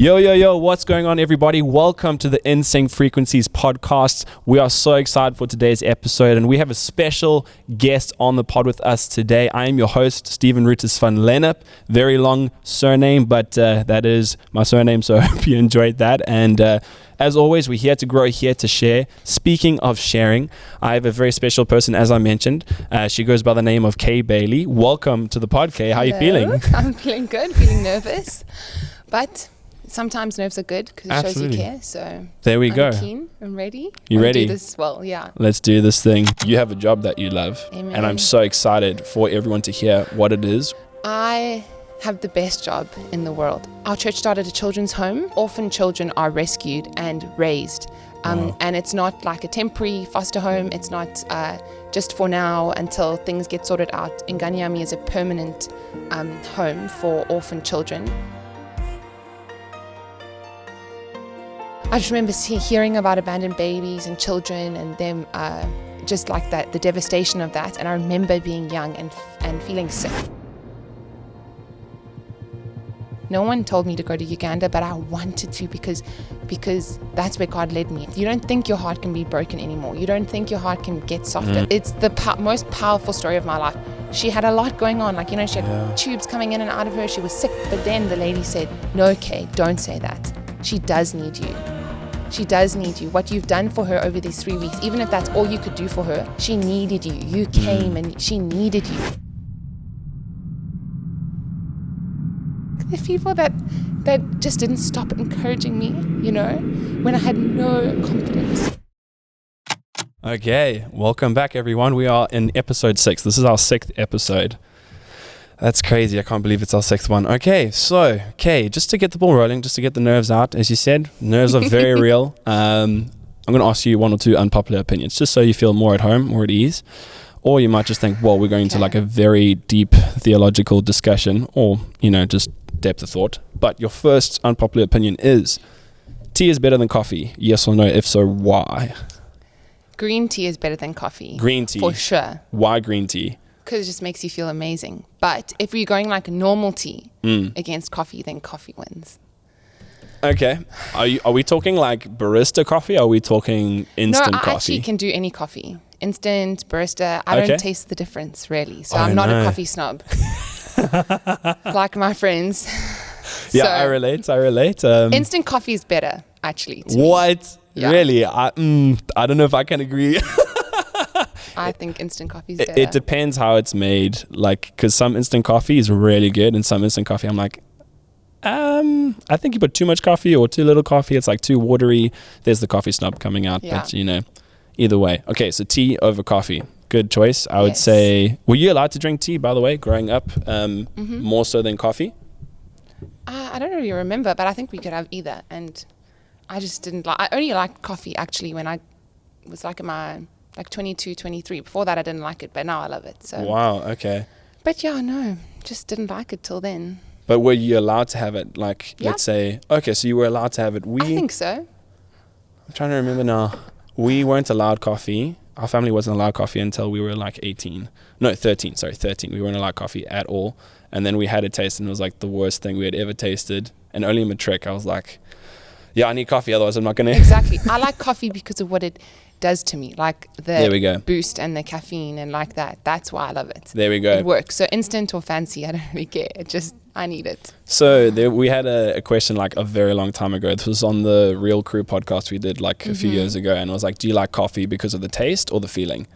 Yo, what's going on, everybody? Welcome to the In Sync Frequencies podcast. We are so excited for today's episode, and we have a special guest on the pod with us today. I am your host, Steven Rutus van Lennep. Very long surname, but that is my surname, so I hope you enjoyed that. And as always, we're here to grow, here to share. Speaking of sharing, I have a very special person, as I mentioned. She goes by the name of Kay Bailey. Welcome to the pod, Kay. How are you feeling? I'm feeling good, feeling nervous, but sometimes nerves are good because it shows you care. So there we go. I'm keen. I'm ready. You ready? Do this well, yeah. Let's do this thing. You have a job that you love. Amen. And I'm so excited for everyone to hear what it is. I have the best job in the world. Our church started a children's home. Orphan children are rescued and raised. And it's not like a temporary foster home. It's not just for now until things get sorted out. Nganyami is a permanent home for orphan children. I just remember hearing about abandoned babies and children and them just like that, the devastation of that. And I remember being young and feeling sick. No one told me to go to Uganda, but I wanted to because that's where God led me. You don't think your heart can be broken anymore. You don't think your heart can get softer. It's the most powerful story of my life. She had a lot going on. She had tubes coming in and out of her. She was sick. But then the lady said, no, Kay, don't say that. She does need you. She does need you. What you've done for her over these 3 weeks, even if that's all you could do for her, she needed you. You came and she needed you. The people that just didn't stop encouraging me, when I had no confidence. Okay, welcome back, everyone. We are in episode 6. This is our 6th episode. That's crazy. I can't believe it's our 6th one. Okay, so, Kay, just to get the ball rolling, just to get the nerves out, as you said, nerves are very real. I'm going to ask you one or two unpopular opinions, just so you feel more at home, more at ease. Or you might just think, well, we're going to a very deep theological discussion or, just depth of thought. But your first unpopular opinion is, tea is better than coffee. Yes or no? If so, why? Green tea is better than coffee. Green tea? For sure. Why green tea? Because it just makes you feel amazing. But if you're going like normal tea against coffee, then coffee wins. Okay. Are we talking like barista coffee? Or are we talking instant coffee? No, I actually can do any coffee. Instant, barista. I don't taste the difference really. So I'm not a coffee snob. Like my friends. Yeah, so, I relate. Instant coffee is better actually. What? Yeah. Really? I don't know if I can agree. I think instant coffee is better. It depends how it's made. Because some instant coffee is really good, and some instant coffee, I'm like, I think you put too much coffee or too little coffee. It's like too watery. There's the coffee snob coming out. Yeah. But, either way. Okay, so tea over coffee. Good choice. I would say, were you allowed to drink tea, by the way, growing up, more so than coffee? I don't really remember, but I think we could have either. And I just didn't I only liked coffee, actually, when I was in my 22, 23. Before that, I didn't like it, but now I love it. So. Wow, okay. But just didn't like it till then. But were you allowed to have it? Let's say, okay, so you were allowed to have it. I think so. I'm trying to remember now. We weren't allowed coffee. Our family wasn't allowed coffee until we were 13. No, 13. Sorry, 13. We weren't allowed coffee at all. And then we had a taste, and it was the worst thing we had ever tasted. And only in matric, I was like, yeah, I need coffee, otherwise I'm not going to. Exactly. I like coffee because of what it does to me, there we go. Boost and the caffeine and that. That's why I love it. There we go. It works. So instant or fancy, I don't really care. I need it. So we had a question a very long time ago. This was on the Real Crew podcast we did a few years ago, and it was do you like coffee because of the taste or the feeling?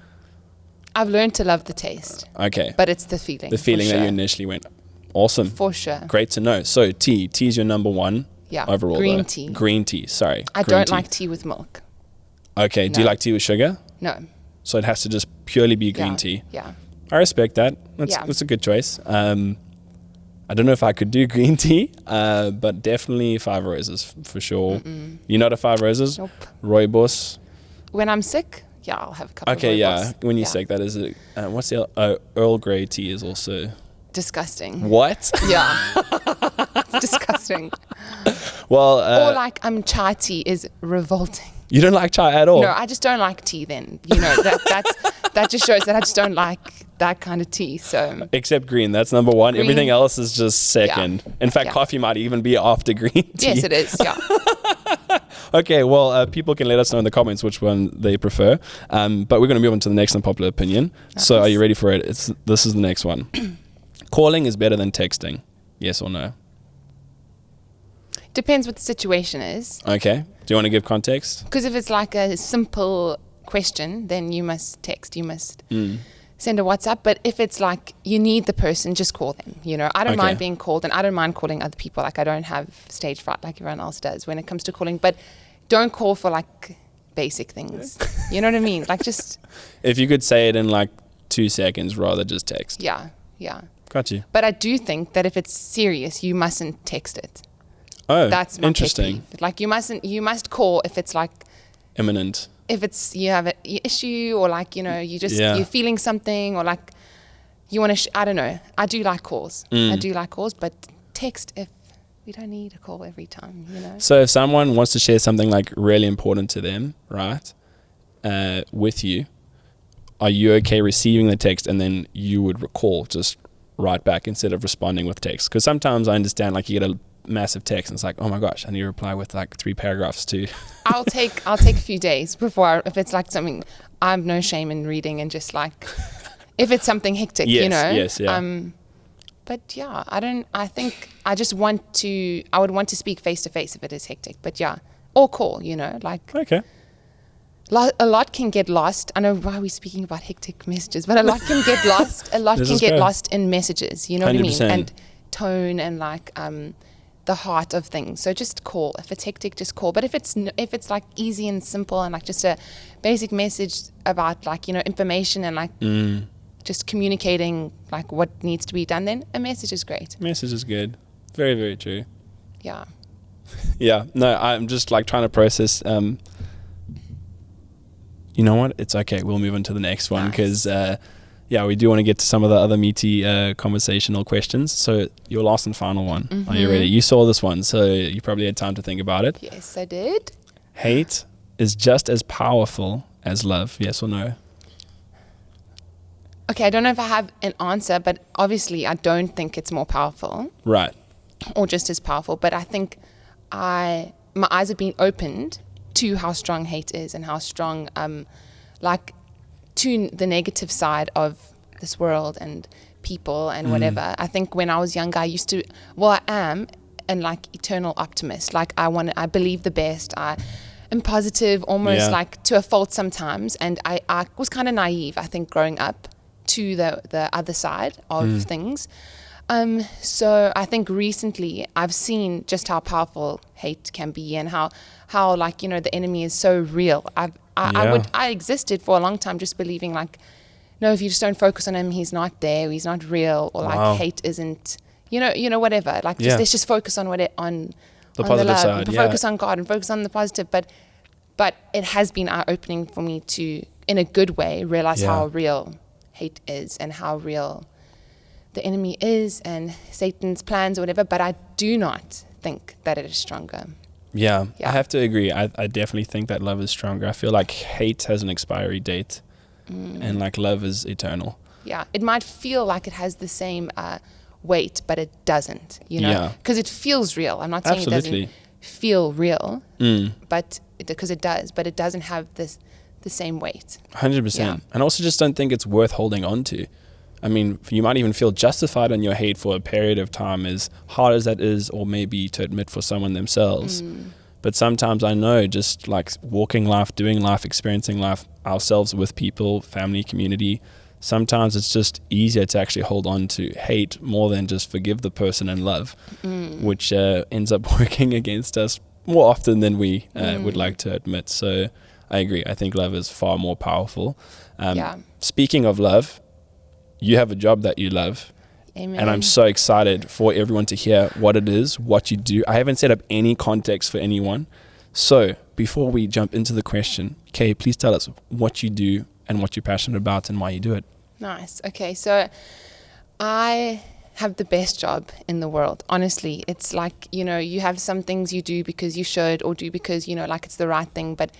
I've learned to love the taste. Okay. But it's the feeling. The feeling that you initially went. Awesome. For sure. Great to know. So tea is your number one overall. Green tea. Green tea, sorry. I don't like tea with milk. Okay, no. Do you like tea with sugar? No. So it has to just purely be green tea? Yeah. I respect that. That's a good choice. I don't know if I could do green tea, but definitely 5 Roses for sure. Mm-mm. You're not a 5 Roses? Nope. Rooibos? When I'm sick, I'll have a couple of rooibos. Okay, yeah. When you're sick, that is what's the Earl Grey tea is also... Disgusting. What? Yeah. It's disgusting. Well... or chai tea is revolting. You don't like chai at all? No, I just don't like tea then. You know, that just shows that I just don't like that kind of tea. So except green, that's number one. Green. Everything else is just second. In fact, coffee might even be after green tea. Yes, it is. Yeah. Okay, well, people can let us know in the comments which one they prefer. But we're going to move on to the next unpopular opinion. Nice. So are you ready for it? This is the next one. Calling is better than texting. Yes or no? Depends what the situation is. Okay. Do you want to give context? Because if it's like a simple question, then you must text. You must send a WhatsApp. But if it's like you need the person, just call them. You know, I don't mind being called, and I don't mind calling other people. Like I don't have stage fright like everyone else does when it comes to calling. But don't call for like basic things. You know what I mean? Like just... If you could say it in like 2 seconds rather just text. Yeah. Got you. But I do think that if it's serious, you mustn't text it. Oh, that's my interesting. pet peeve. Like you must call if it's like imminent. If it's you have an issue or like, you know, you're feeling something or like you want to, I don't know. I do like calls. I do like calls, but text if we don't need a call every time, you know. So if someone wants to share something like really important to them, right, with you, are you okay receiving the text and then you would recall just right back instead of responding with text? Because sometimes I understand like you get a massive text and it's like, oh my gosh, I need to reply with like 3 paragraphs too. I'll take a few days before if it's like something I have no shame in reading and just like if it's something hectic, you know. Yes. But yeah, I think I would want to speak face to face if it is hectic, but yeah, or call, you know, like okay. A lot can get lost. I know why we're speaking about hectic messages, but a lot can get lost. A lot can get lost in messages, you know 100%. What I mean? And tone and like the heart of things. So just call. If it's hectic, just call. But if it's like easy and simple and like just a basic message about like, you know, information and like just communicating like what needs to be done, then a message is great. Message is good. Very, very true. Yeah. Yeah. No, I'm just like trying to process. You know what? It's okay. We'll move on to the next one because, we do want to get to some of the other meaty conversational questions. So your last and final one. Mm-hmm. Are you ready? You saw this one, so you probably had time to think about it. Yes, I did. Hate is just as powerful as love. Yes or no? Okay, I don't know if I have an answer, but obviously I don't think it's more powerful. Right. Or just as powerful. But I think my eyes have been opened to how strong hate is and how strong, to the negative side of this world and people and whatever. I think when I was younger, I am an like eternal optimist. Like I believe the best. I am positive, almost like to a fault sometimes. And I was kind of naive, I think, growing up to the other side of things. So I think recently I've seen just how powerful hate can be and how like, you know, the enemy is so real. I existed for a long time just believing like, no, if you just don't focus on him, he's not there, he's not real, or like hate isn't, you know, whatever. Like let's just focus on the positive side, focus on God and focus on the positive. But it has been eye-opening for me to, in a good way, realize how real hate is and how real the enemy is and Satan's plans or whatever, but I do not think that it is stronger. Yeah, I have to agree. I definitely think that love is stronger. I feel like hate has an expiry date and like love is eternal. Yeah, it might feel like it has the same weight, but it doesn't, you know, because it feels real. I'm not saying it doesn't feel real, but because it does, but it doesn't have the same weight. 100%. And also just don't think it's worth holding on to. I mean, you might even feel justified in your hate for a period of time, as hard as that is, or maybe to admit for someone themselves. But sometimes I know just like walking life, doing life, experiencing life ourselves with people, family, community, sometimes it's just easier to actually hold on to hate more than just forgive the person and love, which ends up working against us more often than we would like to admit. So I agree. I think love is far more powerful. Speaking of love, you have a job that you love. Amen. And I'm so excited for everyone to hear what it is, what you do. I haven't set up any context for anyone. So before we jump into the question, Kay, please tell us what you do and what you're passionate about and why you do it. Nice. Okay. So I have the best job in the world. Honestly, it's like, you know, you have some things you do because you should or do because, you know, like it's the right thing. But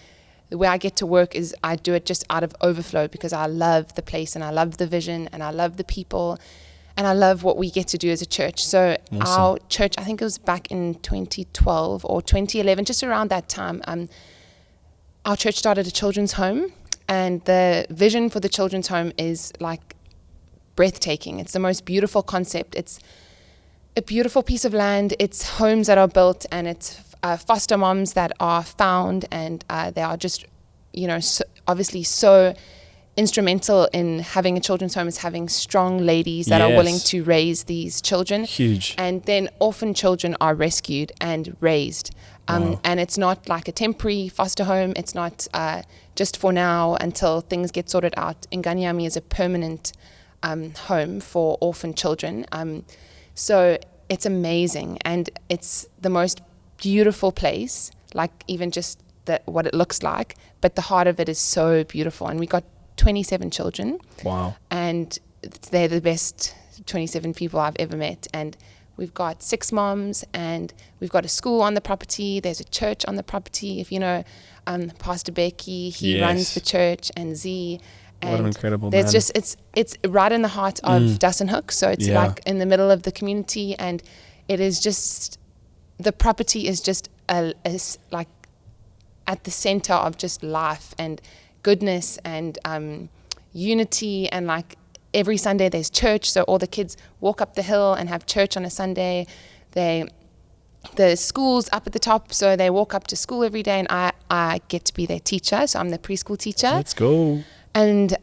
the way I get to work is I do it just out of overflow because I love the place and I love the vision and I love the people and I love what we get to do as a church. So our church, I think it was back in 2012 or 2011, just around that time, our church started a children's home, and the vision for the children's home is like breathtaking. It's the most beautiful concept. It's a beautiful piece of land. It's homes that are built, and it's foster moms that are found, and they are just, obviously so instrumental in having a children's home is having strong ladies that are willing to raise these children. Huge. And then orphan children are rescued and raised. And it's not like a temporary foster home. It's not just for now until things get sorted out. Nganyami is a permanent home for orphan children. So it's amazing, and it's the most beautiful place, like even just what it looks like, but the heart of it is so beautiful. And we got 27 children. Wow. And they're the best 27 people I've ever met. And we've got 6 moms, and we've got a school on the property. There's a church on the property. If you know Pastor Becky, he runs the church, and Z. And what an incredible there's man. Just it's right in the heart of Dassenhoek. So it's like in the middle of the community, and it is just, the property is just like at the center of just life and goodness and unity. And like every Sunday there's church, so all the kids walk up the hill and have church on a Sunday. The school's up at the top, so they walk up to school every day, and I get to be their teacher, so I'm the preschool teacher. Let's go. And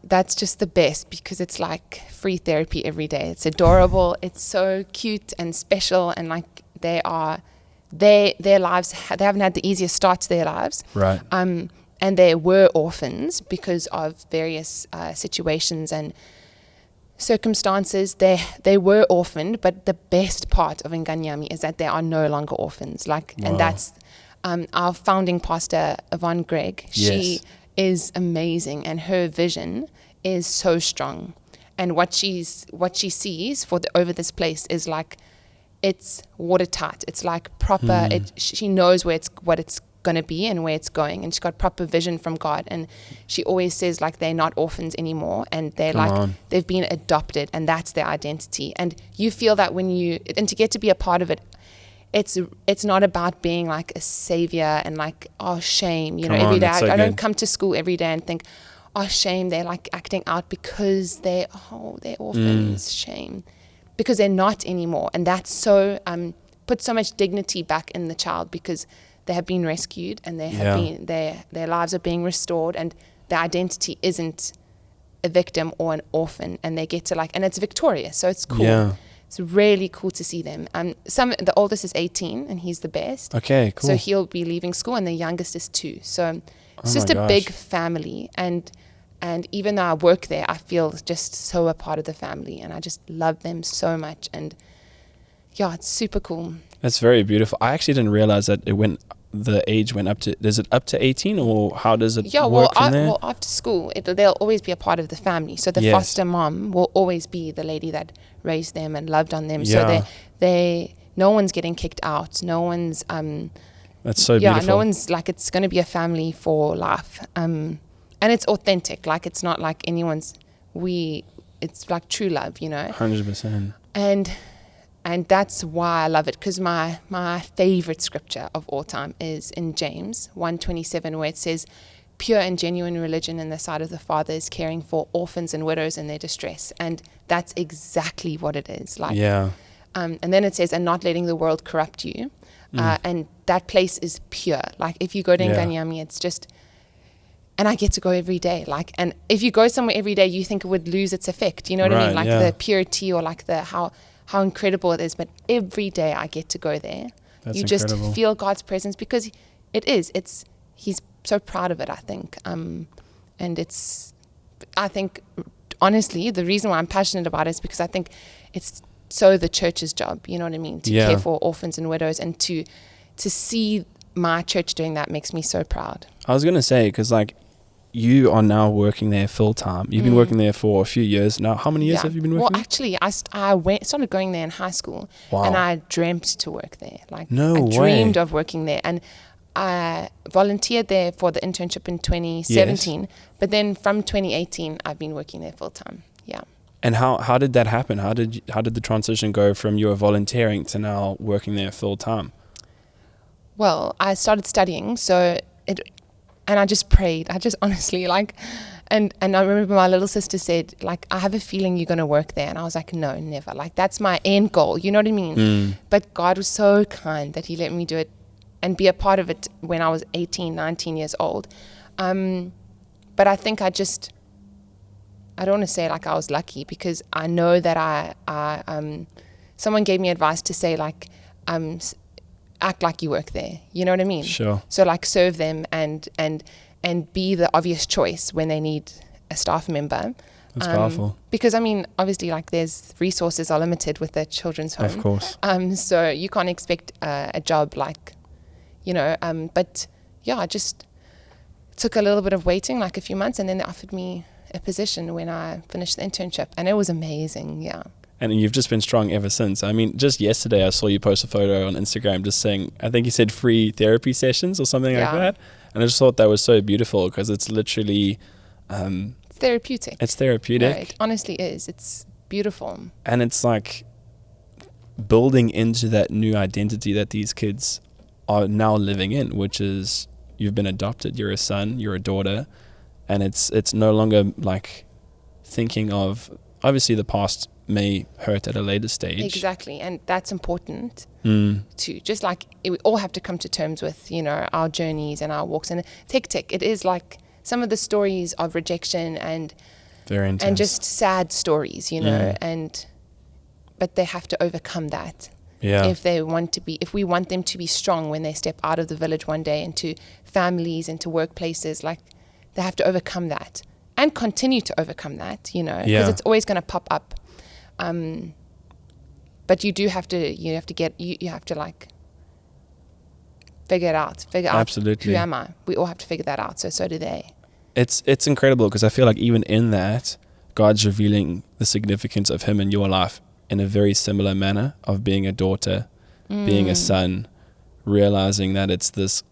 that's just the best, because it's like free therapy every day. It's adorable. It's so cute and special, and like their lives, they haven't had the easiest start to their lives. Right. And they were orphans because of various situations and circumstances. They were orphaned, but the best part of Nganyami is that they are no longer orphans. And that's our founding pastor, Yvonne Gregg. She is amazing, and her vision is so strong. And what she sees over this place is like, it's watertight. It's like proper. She knows what it's going to be and where it's going, and she's got proper vision from God. And she always says like they're not orphans anymore, and they've been adopted, and that's their identity. And you feel that and to get to be a part of it, it's not about being like a savior and like, oh shame, every day I don't come to school every day and think, oh shame, they're like acting out because they're orphans, shame, because they're not anymore. And that's so put so much dignity back in the child, because they have been rescued, and they have been their lives are being restored, and their identity isn't a victim or an orphan, and they get to and it's victorious, so it's cool. It's really cool to see them. The oldest is 18, and he's the best. Okay, cool. So he'll be leaving school, and the youngest is 2. So it's just a big family, and even though I work there, I feel just so a part of the family, and I just love them so much. And it's super cool. That's very beautiful. I actually didn't realize that the age went up to, is it up to 18, or how does it work from there? Well, after school, they'll always be a part of the family. So the foster mom will always be the lady that raised them and loved on them. So no one's getting kicked out. No one's that's so beautiful. No one's like, it's going to be a family for life. And it's authentic. Like, it's not like it's like true love, 100%. And that's why I love it, because my favorite scripture of all time is in James 1:27, where it says, pure and genuine religion in the sight of the Father is caring for orphans and widows in their distress. And that's exactly what it is. And then it says, and not letting the world corrupt you. And that place is pure. Like, if you go to Nganyami, it's just, and I get to go every day. And if you go somewhere every day, you think it would lose its effect. You know what I mean? The purity, or like how incredible it is. But every day I get to go there. That's incredible. Just feel God's presence, because he's so proud of it, I think. And I think, honestly, the reason why I'm passionate about it is because I think it's so the church's job, you know what I mean? To care for orphans and widows, and to see my church doing that makes me so proud. I was going to say, because you are now working there full time. You've been working there for a few years now. How many years have you been working there? Well, actually, I started going there in high school. Wow. And I dreamt to work there. No I way. dreamed of working there. And I volunteered there for the internship in 2017, but then from 2018, I've been working there full time. Yeah. And how did that happen? How did the transition go from you were volunteering to now working there full time? Well, I started studying, and I just prayed. I just honestly and I remember my little sister said, like, I have a feeling you're going to work there. And I was like, no, never. Like, that's my end goal. You know what I mean? But God was so kind that he let me do it and be a part of it when I was 18, 19 years old. But I think I don't want to say like I was lucky, because I know that I someone gave me advice to say, like, act like you work there. You know what I mean? Sure. So like serve them and be the obvious choice when they need a staff member. That's powerful. Because I mean, obviously, like, there's resources are limited with the children's home. Of course. So you can't expect a job like, you know. But yeah, I just took a little bit of waiting, like a few months, and then they offered me a position when I finished the internship, and it was amazing. Yeah. And you've just been strong ever since. I mean, just yesterday I saw you post a photo on Instagram just saying, I think you said free therapy sessions or something like that. And I just thought that was so beautiful, because it's literally... it's therapeutic. It's therapeutic. No, it honestly is. It's beautiful. And it's like building into that new identity that these kids are now living in, which is you've been adopted, you're a son, you're a daughter, and it's no longer like thinking of, obviously the past may hurt at a later stage. Exactly, and that's important too. Just like we all have to come to terms with, you know, our journeys and our walks. And tick, it is like some of the stories of rejection and very intense, and just sad stories, you know. But they have to overcome that. Yeah. If we want them to be strong when they step out of the village one day into families, into workplaces, like, they have to overcome that and continue to overcome that, you know, because it's always going to pop up. But you have to like figure it out. Absolutely. Who am I? We all have to figure that out. So do they. It's incredible, because I feel like even in that, God's revealing the significance of him in your life in a very similar manner, of being a daughter, being a son, realizing that it's this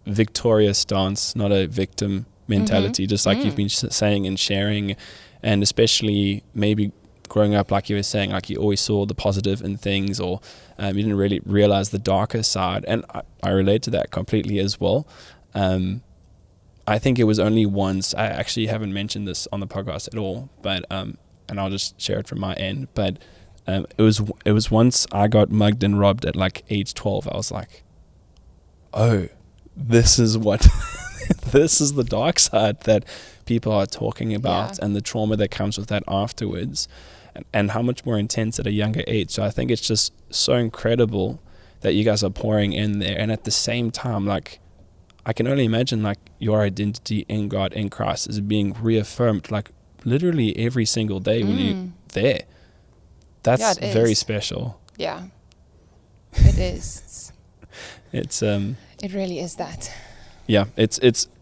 victorious stance, not a victim mentality, just like you've been saying and sharing. And especially maybe growing up, like you were saying, like you always saw the positive in things, or you didn't really realize the darker side. And I relate to that completely as well. I think it was only once, I actually haven't mentioned this on the podcast at all, but and I'll just share it from my end, but it was once I got mugged and robbed at like age 12. I was like, oh, this is what this is the dark side that people are talking about, and the trauma that comes with that afterwards, and how much more intense at a younger age. So I think it's just so incredible that you guys are pouring in there, and at the same time, like, I can only imagine like your identity in God, in Christ, is being reaffirmed like literally every single day when you're there. That's very special. Yeah, it is. It really is that. Yeah,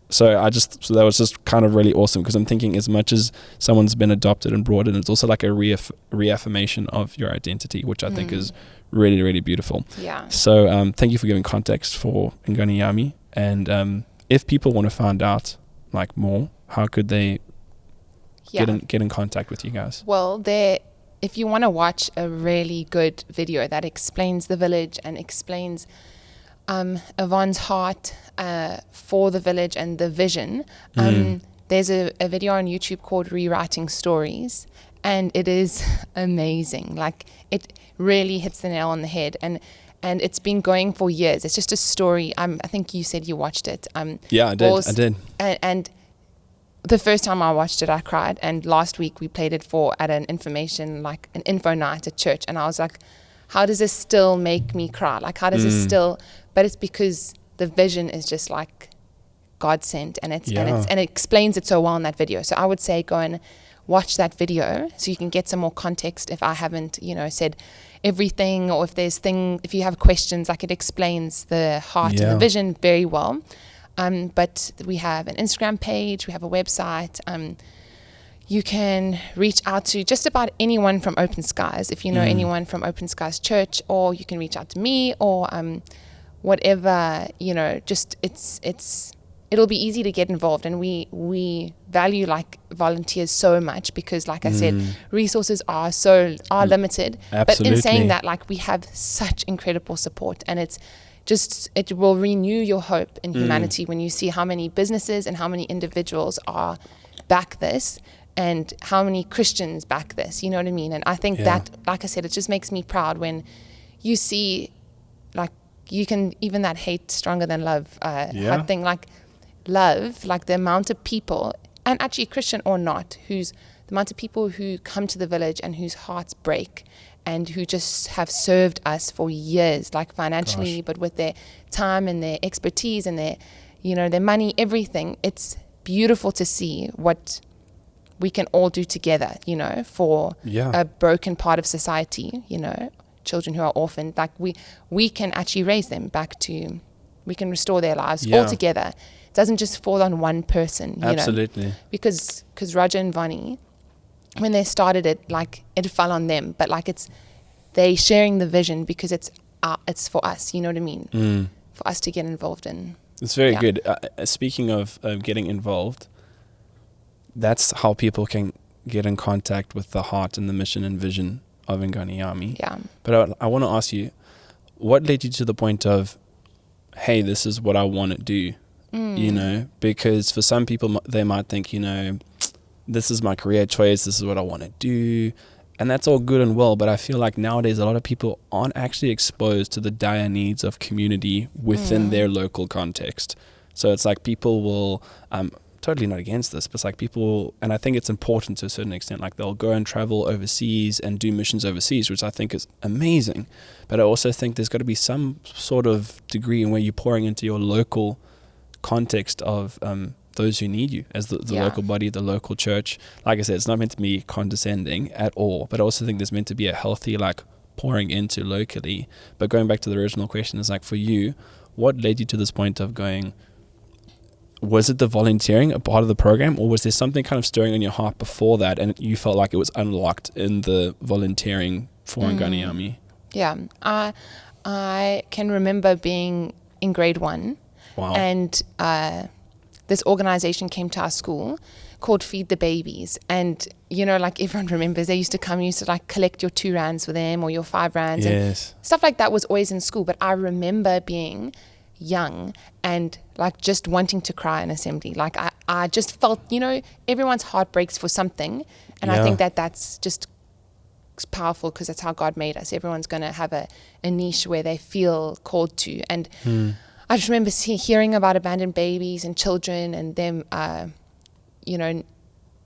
so that was just kind of really awesome, because I'm thinking, as much as someone's been adopted and brought in, it's also like a reaffirmation of your identity, which I think is really, really beautiful. Yeah. So thank you for giving context for Ngani Yami. And if people want to find out like more, how could they get in contact with you guys? Well, if you want to watch a really good video that explains the village and explains Yvonne's heart for the village and the vision, there's a video on YouTube called Rewriting Stories, and it is amazing. Like, it really hits the nail on the head, and it's been going for years. It's just a story. I think you said you watched it. Yeah, I did. And the first time I watched it, I cried. And last week we played it at an info night at church. And I was like, how does this still make me cry? Like, how does this still? But it's because the vision is just like God sent, and it explains it so well in that video. So I would say go and watch that video so you can get some more context. If I haven't, said everything, or if you have questions, like, it explains the heart and the vision very well. But we have an Instagram page, we have a website. You can reach out to just about anyone from Open Skies, if you know anyone from Open Skies Church, or you can reach out to me, or whatever, just it'll be easy to get involved. And we value like volunteers so much because, like I said, resources are limited. Absolutely. But in saying that, like, we have such incredible support, and it will renew your hope in humanity when you see how many businesses and how many individuals are back this, and how many Christians back this, you know what I mean? And I think that, like I said, it just makes me proud when you see, like, you can, even that hate stronger than love thing, like love, like the amount of people, and actually Christian or not, the amount of people who come to the village and whose hearts break, and who just have served us for years, like financially, but with their time and their expertise and their, their money, everything. It's beautiful to see what we can all do together, for a broken part of society, children who are orphaned. Like we can actually raise them back to, we can restore their lives all together. It doesn't just fall on one person, Absolutely. Because Roger and Vonnie, when they started it, like it fell on them, but like they sharing the vision because it's for us, you know what I mean? For us to get involved in. It's very good. Speaking of getting involved, that's how people can get in contact with the heart and the mission and vision of Nganyami. Yeah. But I want to ask you, what led you to the point of, hey, this is what I want to do? Because for some people, they might think, this is my career choice, this is what I want to do. And that's all good and well, but I feel like nowadays a lot of people aren't actually exposed to the dire needs of community within their local context. So it's like people will, totally not against this, but it's like people, and I think it's important to a certain extent, like they'll go and travel overseas and do missions overseas, which I think is amazing. But I also think there's got to be some sort of degree in where you're pouring into your local context of those who need you as the local body, the local church. Like I said, it's not meant to be condescending at all, but I also think there's meant to be a healthy like pouring into locally. But going back to the original question, is like, for you, what led you to this point of going, was it the volunteering a part of the program, or was there something kind of stirring in your heart before that and you felt like it was unlocked in the volunteering for Nganyami? Yeah, I can remember being in grade 1. Wow. And this organization came to our school called Feed the Babies. And, like everyone remembers, they used to come, used to like collect your 2 rands for them or your 5 rands. Yes. And stuff like that was always in school. But I remember being young and like just wanting to cry in assembly. Like I just felt, everyone's heart breaks for something. And I think that's just powerful because that's how God made us. Everyone's going to have a niche where they feel called to. And I just remember hearing about abandoned babies and children and them,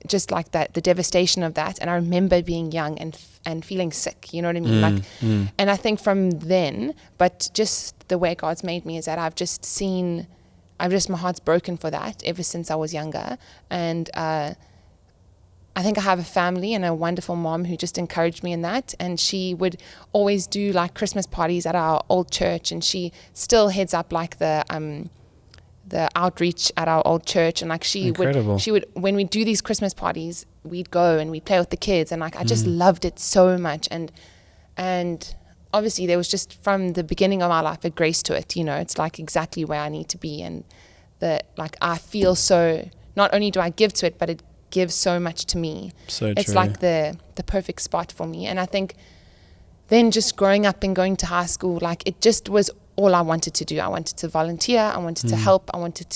just like that, the devastation of that. And I remember being young and feeling sick, you know what I mean? And I think from then, but just the way God's made me is that my heart's broken for that ever since I was younger. And I think I have a family and a wonderful mom who just encouraged me in that. And she would always do like Christmas parties at our old church. And she still heads up like the outreach at our old church. And like she would, when we do these Christmas parties, we'd go and we'd play with the kids. And like, I just loved it so much. And obviously there was just from the beginning of my life a grace to it. It's like exactly where I need to be. And I feel so, not only do I give to it, but it gives so much to me. It's like the perfect spot for me. And I think then just growing up and going to high school, like it just was all I wanted to do. I wanted to volunteer, I wanted to help, I wanted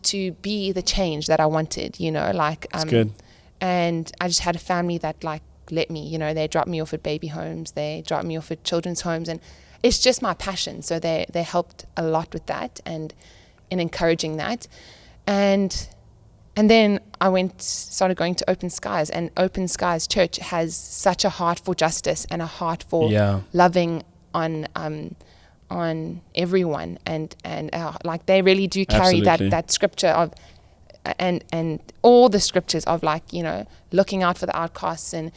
to be the change that I wanted, It's good. And I just had a family that like let me, they dropped me off at baby homes, they dropped me off at children's homes, and it's just my passion. So they helped a lot with that and in encouraging that. And then I started going to Open Skies, and Open Skies Church has such a heart for justice and a heart for loving on everyone, and like they really do carry that scripture of, and all the scriptures of like, looking out for the outcasts and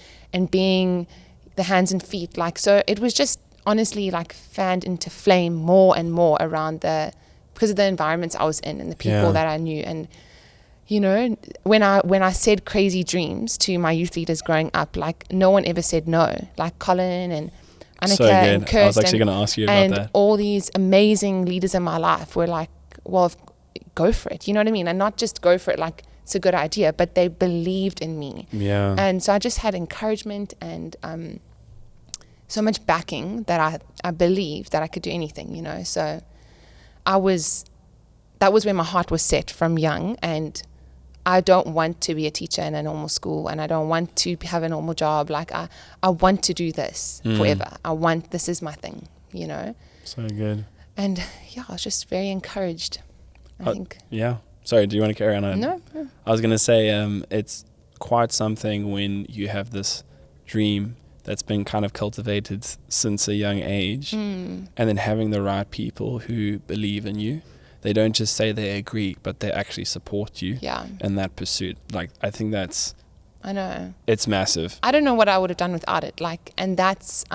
being the hands and feet. Like, so it was just honestly like fanned into flame more and more around because of the environments I was in and the people that I knew. And when I said crazy dreams to my youth leaders growing up, like no one ever said no. Like Colin and Annika So good. and Kirsten. I was actually going to ask you about and that. all these amazing leaders in my life were like, well, go for it. You know what I mean? And not just go for it like it's a good idea, but they believed in me. Yeah. And so I just had encouragement and so much backing that I believed that I could do anything, you know. So that was where my heart was set from young. And I don't want to be a teacher in a normal school, and I don't want to have a normal job. Like I want to do this forever. This is my thing, you know. So good. And yeah, I was just very encouraged, I think. Yeah. Sorry, do you want to carry on? No. I was going to say it's quite something when you have this dream that's been kind of cultivated since a young age, and then having the right people who believe in you. They don't just say they agree, but they actually support you in that pursuit. Like, I think I know. It's massive. I don't know what I would have done without it. Like, and that's,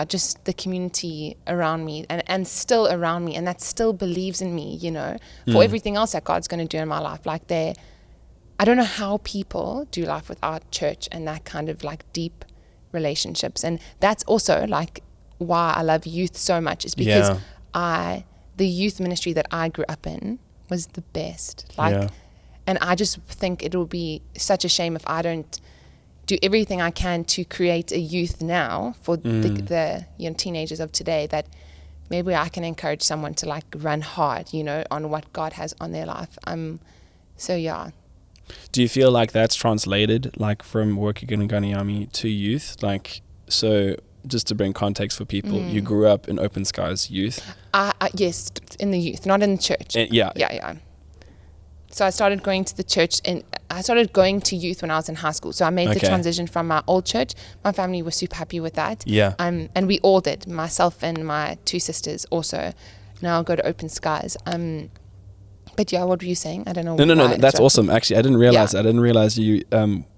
just the community around me and still around me, and that still believes in me, you know, for everything else that God's going to do in my life. Like, I don't know how people do life without church and that kind of like deep relationships. And that's also like why I love youth so much, is because the youth ministry that I grew up in was the best. And I just think it will be such a shame if I don't do everything I can to create a youth now for the teenagers of today, that maybe I can encourage someone to like run hard, you know, on what God has on their life. So yeah. Do you feel like that's translated like from working in Ngani to youth? Like, so just to bring context for people, you grew up in Open Skies Youth. Yes, in the youth, not in the church. Yeah. So I started going to the church, and I started going to youth when I was in high school. So I made the transition from my old church. My family was super happy with that. Yeah. And we all did, myself and my two sisters also. Now I'll go to Open Skies. But yeah, what were you saying? I don't know. No, that's awesome. Actually, I didn't realize that. I didn't realize you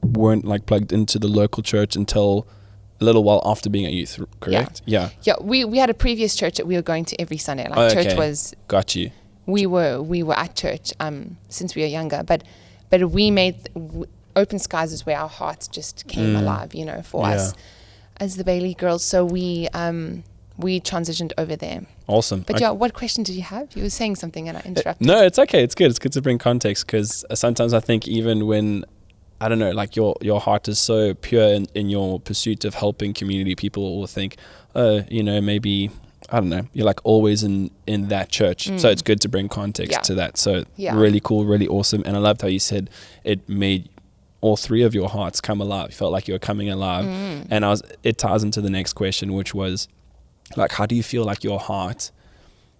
weren't like plugged into the local church until a little while after being at youth, correct? Yeah. We had a previous church that we were going to every Sunday. Like church was. Got you. We were at church since we were younger, but we made Open Skies is where our hearts just came alive, you know, for us as the Bailey girls. So we transitioned over there. Awesome. But what question did you have? You were saying something and I interrupted. No, it's okay. It's good. It's good to bring context, because sometimes I think even when, I don't know, like your heart is so pure in your pursuit of helping community, people will think, you know, maybe, I don't know, you're like always in that church. So it's good to bring context to that. So really cool, really awesome. And I loved how you said it made all three of your hearts come alive. You felt like you were coming alive. And it ties into the next question, which was like, how do you feel like your heart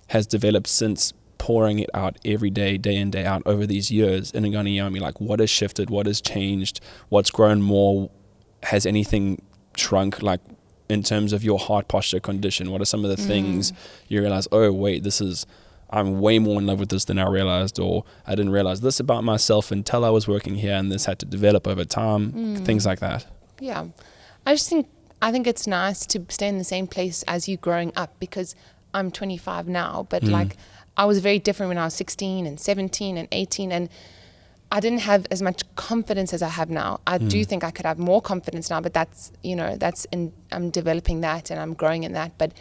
has developed since pouring it out every day, day in, day out over these years in Ngani? Like, what has shifted? What has changed? What's grown more? Has anything shrunk? Like, in terms of your heart posture condition, what are some of the things you realize, oh wait, I'm way more in love with this than I realized, or I didn't realize this about myself until I was working here, and this had to develop over time, things like that. Yeah. I think it's nice to stay in the same place as you growing up, because I'm 25 now, but like I was very different when I was 16 and 17 and 18, and I didn't have as much confidence as I have now. I do think I could have more confidence now, but that's, you know, I'm developing that and I'm growing in that. But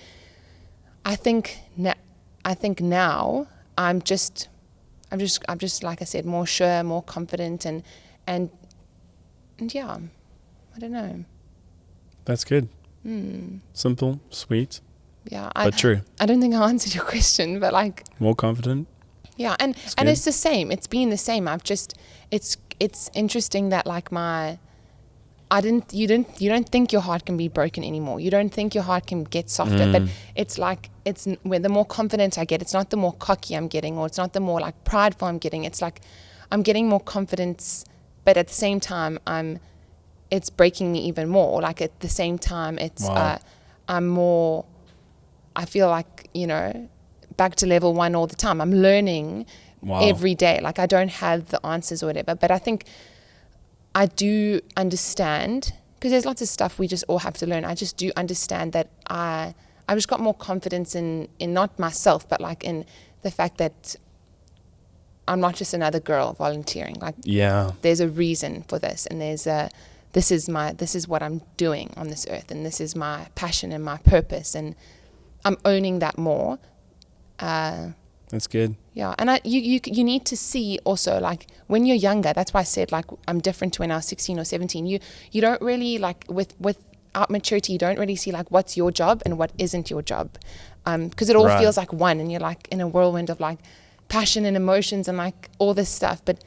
I think now I'm just like I said, more sure, more confident, and yeah, I don't know. That's good. Simple, sweet. Yeah, but true. I don't think I answered your question, but like more confident. Yeah, and it's the same. It's been the same. It's interesting that like you don't think your heart can be broken anymore. You don't think your heart can get softer, but it's like where the more confident I get, it's not the more cocky I'm getting, or it's not the more like prideful I'm getting. It's like I'm getting more confidence, but at the same time it's breaking me even more. Like at the same time it's I feel like, you know, back to level 1 all the time. I'm learning every day. Like I don't have the answers or whatever, but I think I do understand, because there's lots of stuff we just all have to learn. I just do understand that I just got more confidence in not myself, but like in the fact that I'm not just another girl volunteering. Like there's a reason for this, and there's this is what I'm doing on this earth, and this is my passion and my purpose, and I'm owning that more. That's good. Yeah, and you need to see also, like, when you're younger, that's why I said, like, I'm different to when I was 16 or 17. You don't really, like, without maturity, you don't really see, like, what's your job and what isn't your job, because it all Right. feels like one, and you're, like, in a whirlwind of, like, passion and emotions and, like, all this stuff. But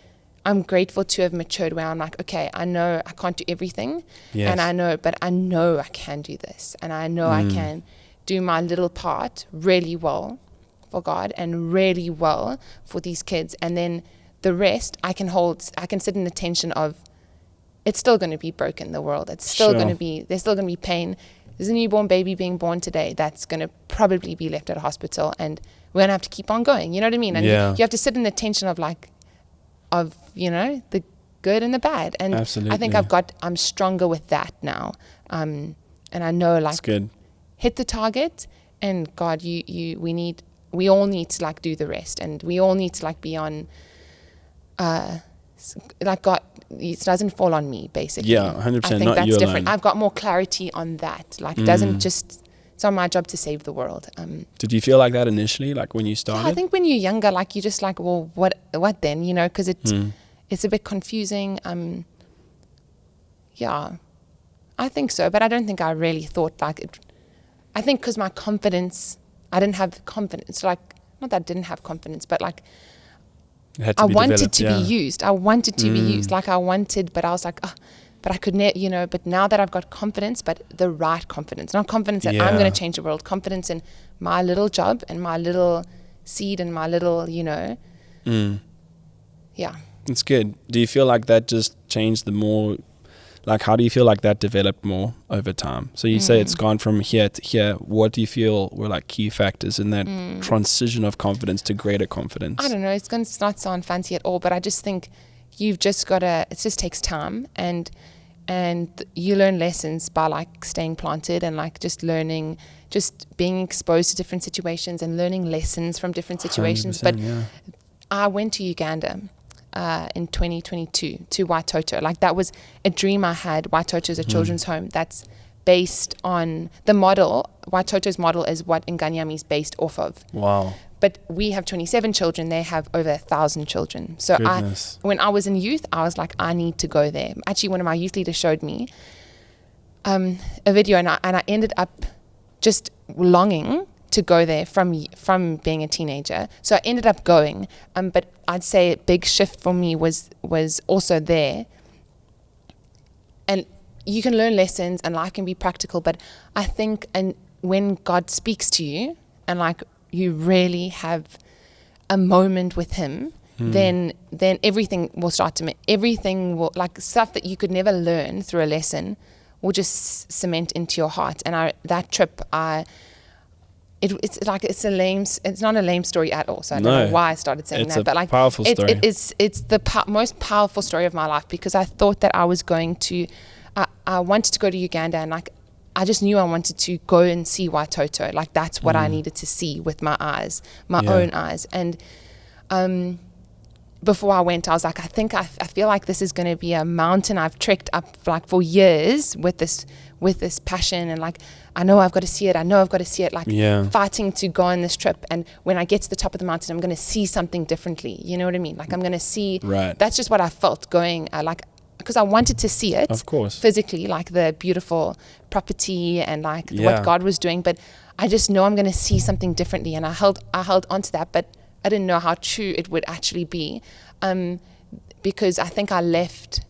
I'm grateful to have matured where I'm like, okay, I know I can't do everything, Yes. and I know I can do this, and I know I can do my little part really well for God and really well for these kids, and then the rest I can sit in the tension of, it's still going to be broken, the world, it's still Sure. going to be, there's still going to be pain. There's a newborn baby being born today that's going to probably be left at a hospital, and we're going to have to keep on going, you know what I mean? And Yeah. you have to sit in the tension of, like, you know, the good and the bad. And Absolutely. I think I'm stronger with that now. And I know, like, That's good. hit the target, and God, we all need to, like, do the rest, and we all need to, like, be on, like, God, it doesn't fall on me, basically. Yeah, 100%, I think not that's you different. alone. I've got more clarity on that. Like, it doesn't just, it's not my job to save the world. Did you feel like that initially, like when you started? I think when you're younger, like, you just like, well, what then, you know, because it's a bit confusing. Yeah, I think so, but I don't think I really thought, like, it. I think because my confidence, I didn't have confidence, like, not that I didn't have confidence, but, like, It had to I be wanted developed, to yeah. be used. I wanted to be used. Like, but I was like, oh, but I could never, you know, but now that I've got confidence, but the right confidence, not confidence that I'm Yeah. going to change the world, confidence in my little job and my little seed and my little, you know, yeah. It's good. Do you feel like that just changed the more, like, how do you feel like that developed more over time? So you say it's gone from here to here. What do you feel were, like, key factors in that transition of confidence to greater confidence? I don't know, it's going to not sound fancy at all, but I just think you've just got to, it just takes time, and you learn lessons by, like, staying planted and, like, just learning, just being exposed to different situations and learning lessons from different situations. 100%, But yeah. I went to Uganda in 2022 to Watoto. Like, that was a dream I had. Watoto is a children's home that's based on the model. Watoto's model is what Nganyami is based off of. Wow. But we have 27 children. They have over 1,000 children. So Goodness. when I was in youth, I was like, I need to go there. Actually, one of my youth leaders showed me a video, and I ended up just longing to go there from being a teenager. So I ended up going. But I'd say a big shift for me was also there. And you can learn lessons, and life can be practical. But I think, and when God speaks to you, and, like, you really have a moment with Him, then everything will start to everything will, like, stuff that you could never learn through a lesson will just cement into your heart. And that trip, it's not a lame story at all. So I don't know why I started saying it's that, a but, like, powerful story. it's the most powerful story of my life, because I thought that I was going to, I wanted to go to Uganda, and, like, I just knew I wanted to go and see Watoto. Like, that's what I needed to see with my eyes, my own eyes. And before I went, I was like, I feel like this is going to be a mountain I've trekked up, like, for years with this passion, and, like, I know I've got to see it. Like, fighting to go on this trip. And when I get to the top of the mountain, I'm going to see something differently. You know what I mean? Like, I'm going to see. Right. That's just what I felt going. Because I wanted to see it, Of course. physically, like the beautiful property and, like, Yeah. what God was doing. But I just know I'm going to see something differently, and I held onto that, but I didn't know how true it would actually be, because I think I left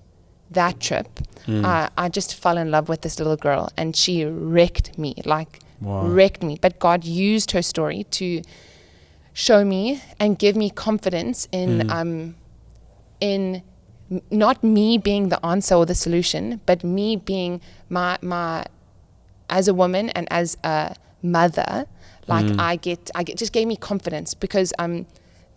that trip. I just fell in love with this little girl, and she wrecked me, like, wrecked me. But God used her story to show me and give me confidence in not me being the answer or the solution, but me being my as a woman and as a mother. Like, I get just gave me confidence, because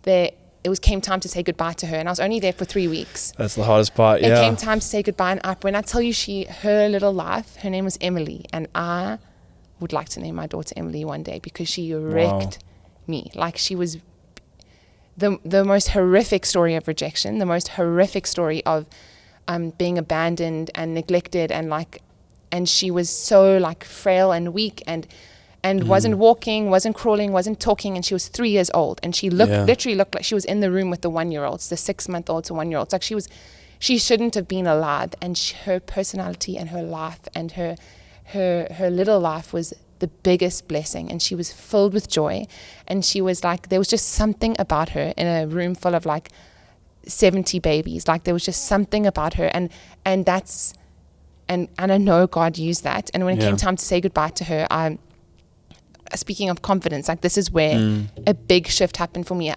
it came time to say goodbye to her, and I was only there for 3 weeks. That's the hardest part, It yeah. came time to say goodbye, and when I tell you, her little life, her name was Emily, and I would like to name my daughter Emily one day, because she wrecked me. Like, she was the most horrific story of rejection, the most horrific story of being abandoned and neglected, and she was so like frail and weak and wasn't walking, wasn't crawling, wasn't talking, and she was 3 years old, and she literally looked like she was in the room with the 1-year-olds, the 6-month-old to 1-year-olds. Like she shouldn't have been alive, and her personality and her life and her little life was the biggest blessing, and she was filled with joy, and she was like, there was just something about her in a room full of like 70 babies. Like there was just something about her, and that's and I know God used that. And when it came time to say goodbye to her, speaking of confidence, like this is where a big shift happened for me.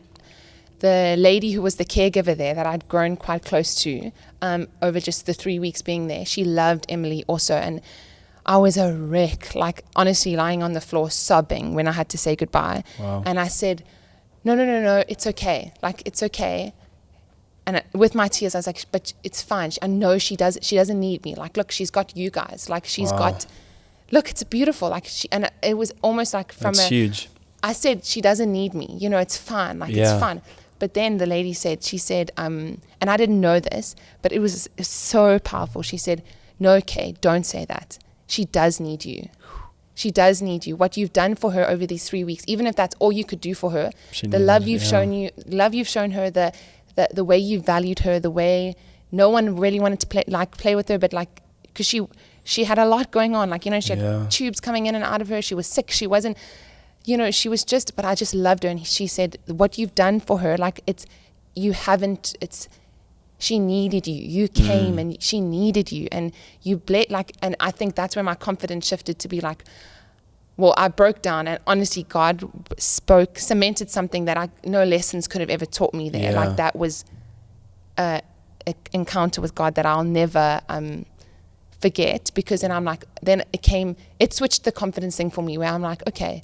The lady who was the caregiver there that I'd grown quite close to over just the 3 weeks being there, she loved Emily also, and I was a wreck, like honestly lying on the floor sobbing when I had to say goodbye. Wow. And I said, no, it's okay, like it's okay. And with my tears, I was like, but it's fine. I know she doesn't need me. Like, look, she's got you guys. Like, she's got, look, it's beautiful. Like, and it was almost like huge. I said, she doesn't need me. You know, it's fine. Like, it's fine. But then the lady said, and I didn't know this, but it was so powerful. She said, no, Kay, don't say that. She does need you. She does need you. What you've done for her over these 3 weeks, even if that's all you could do for her, the love you've shown her, the way you valued her, the way no one really wanted to play with her, but like, because she had a lot going on, like, you know, she had tubes coming in and out of her. She was sick. She wasn't, you know, she was just, but I just loved her. And she said, what you've done for her, like she needed you. You came and she needed you, and you and I think that's where my confidence shifted to be like, well, I broke down, and honestly, God cemented something that no lessons could have ever taught me there. Yeah. Like that was an encounter with God that I'll never forget, because then it switched the confidence thing for me, where I'm like, okay,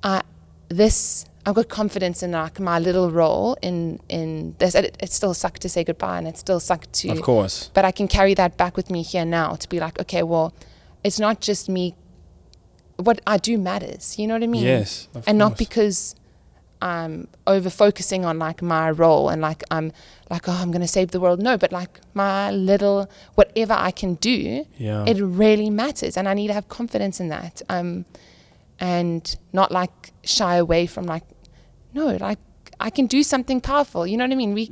I've got confidence in like my little role in this. It still sucked to say goodbye, and it still sucked to, of course, but I can carry that back with me here now to be like, okay, well, it's not just me. What I do matters, you know what I mean? Yes, of and course. Not because I'm over focusing on like my role and like I'm like, oh, I'm gonna save the world. No, but like my little whatever I can do, it really matters, and I need to have confidence in that. And not like shy away from like, no, like I can do something powerful. You know what I mean?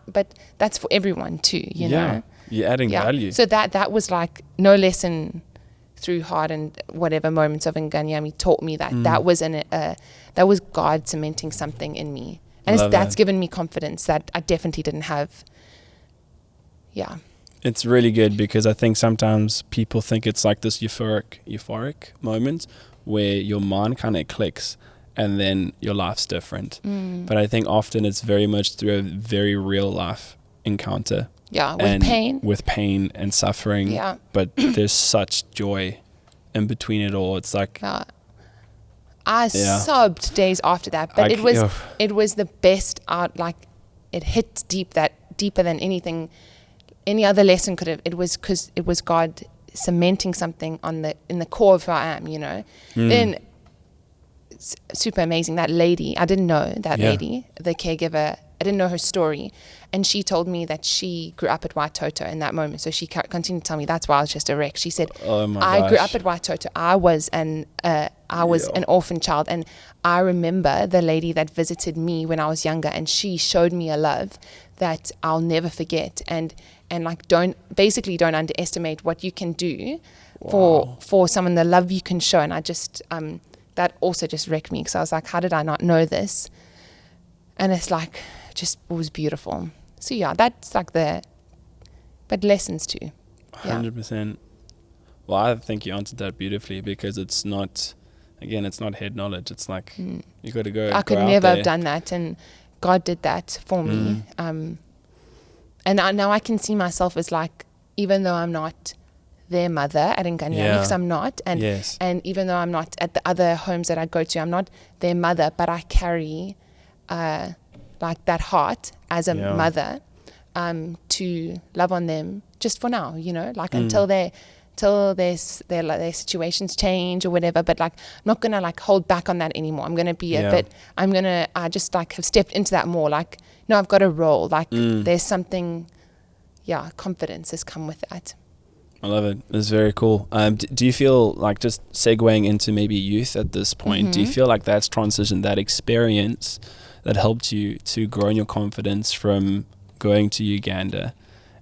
But that's for everyone too. You know? You're adding value. So that was like no lesson through hard and whatever moments of Nganyami taught me that that was God cementing something in me, and that's given me confidence that I definitely didn't have. Yeah, it's really good, because I think sometimes people think it's like this euphoric moment where your mind kind of clicks and then your life's different. But I think often it's very much through a very real life encounter. Yeah, with pain and suffering. Yeah. But there's such joy in between it all. It's like I sobbed days after that, but it was the best out. Like it hit deeper than any other lesson could have. It was because it was God cementing something in the core of who I am. You know, then super amazing. That lady, I didn't know that lady, the caregiver. I didn't know her story, and she told me that she grew up at Waitoto in that moment. So she continued to tell me that's why I was just a wreck. She said, I grew up at Waitoto. I was an orphan child, and I remember the lady that visited me when I was younger, and she showed me a love that I'll never forget. And like don't underestimate what you can do for someone, the love you can show. And I just that also just wrecked me, because I was like, how did I not know this? And it's like, just was beautiful. So yeah, that's like but lessons too. 100%. Well, I think you answered that beautifully, because it's not head knowledge. It's like you got to go. I could never have done that, and God did that for me. And now I can see myself as like, even though I'm not their mother at Nganyani, because I'm not, and even though I'm not at the other homes that I go to, I'm not their mother, but I carry like that heart as a mother to love on them just for now, you know, like until their situations change or whatever. But like, I'm not gonna like hold back on that anymore. I'm gonna be I just like have stepped into that more. Like, no, I've got a role. Like, there's something. confidence has come with that. I love it. It's very cool. Do you feel like, just segueing into maybe youth at this point, do you feel like that's transition, that experience that helped you to grow in your confidence from going to Uganda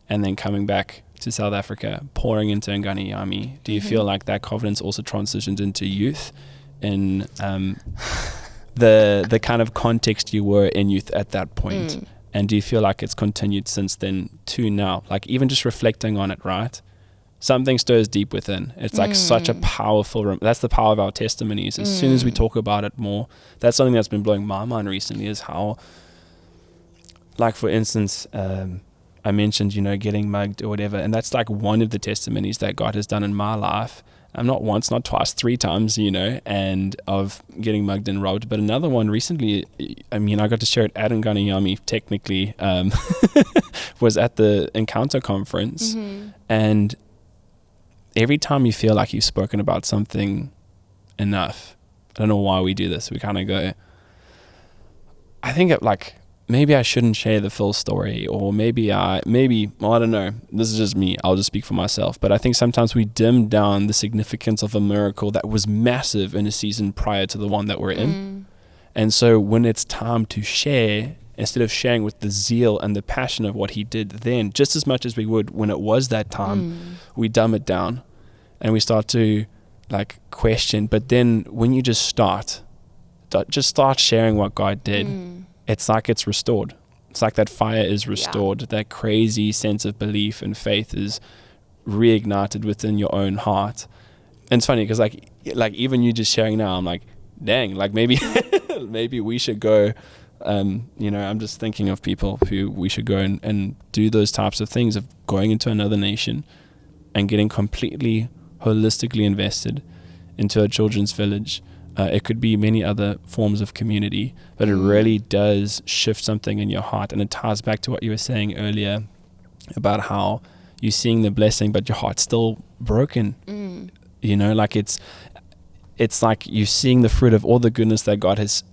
and then coming back to South Africa, pouring into Ngani? Do you feel like that confidence also transitioned into youth in the kind of context you were in youth at that point? And do you feel like it's continued since then to now? Like, even just reflecting on it, right? Something stirs deep within. It's like such a powerful, that's the power of our testimonies. As soon as we talk about it more, that's something that's been blowing my mind recently, is how, like, for instance, I mentioned, getting mugged or whatever. And that's like one of the testimonies that God has done in my life. Not once, not twice, 3 times, and of getting mugged and robbed. But another one recently, I got to share it at Ngani technically, was at the Encounter conference. And every time you feel like you've spoken about something enough, I don't know why we do this. We kind of go, I think maybe I shouldn't share the full story, or maybe I don't know. This is just me. I'll just speak for myself. But I think sometimes we dim down the significance of a miracle that was massive in a season prior to the one that we're in. And so when it's time to share, instead of sharing with the zeal and the passion of what he did then, just as much as we would when it was that time, we dumb it down and we start to question. But then when you just start sharing what God did, it's like it's restored. It's like that fire is restored. That crazy sense of belief and faith is reignited within your own heart. And it's funny because like even you just sharing now, I'm like, dang, maybe maybe we should go. I'm just thinking of people who we should go and do those types of things, of going into another nation and getting completely holistically invested into a children's village. It could be many other forms of community, but it really does shift something in your heart. And it ties back to what you were saying earlier about how you're seeing the blessing, but your heart's still broken. It's like you're seeing the fruit of all the goodness that God has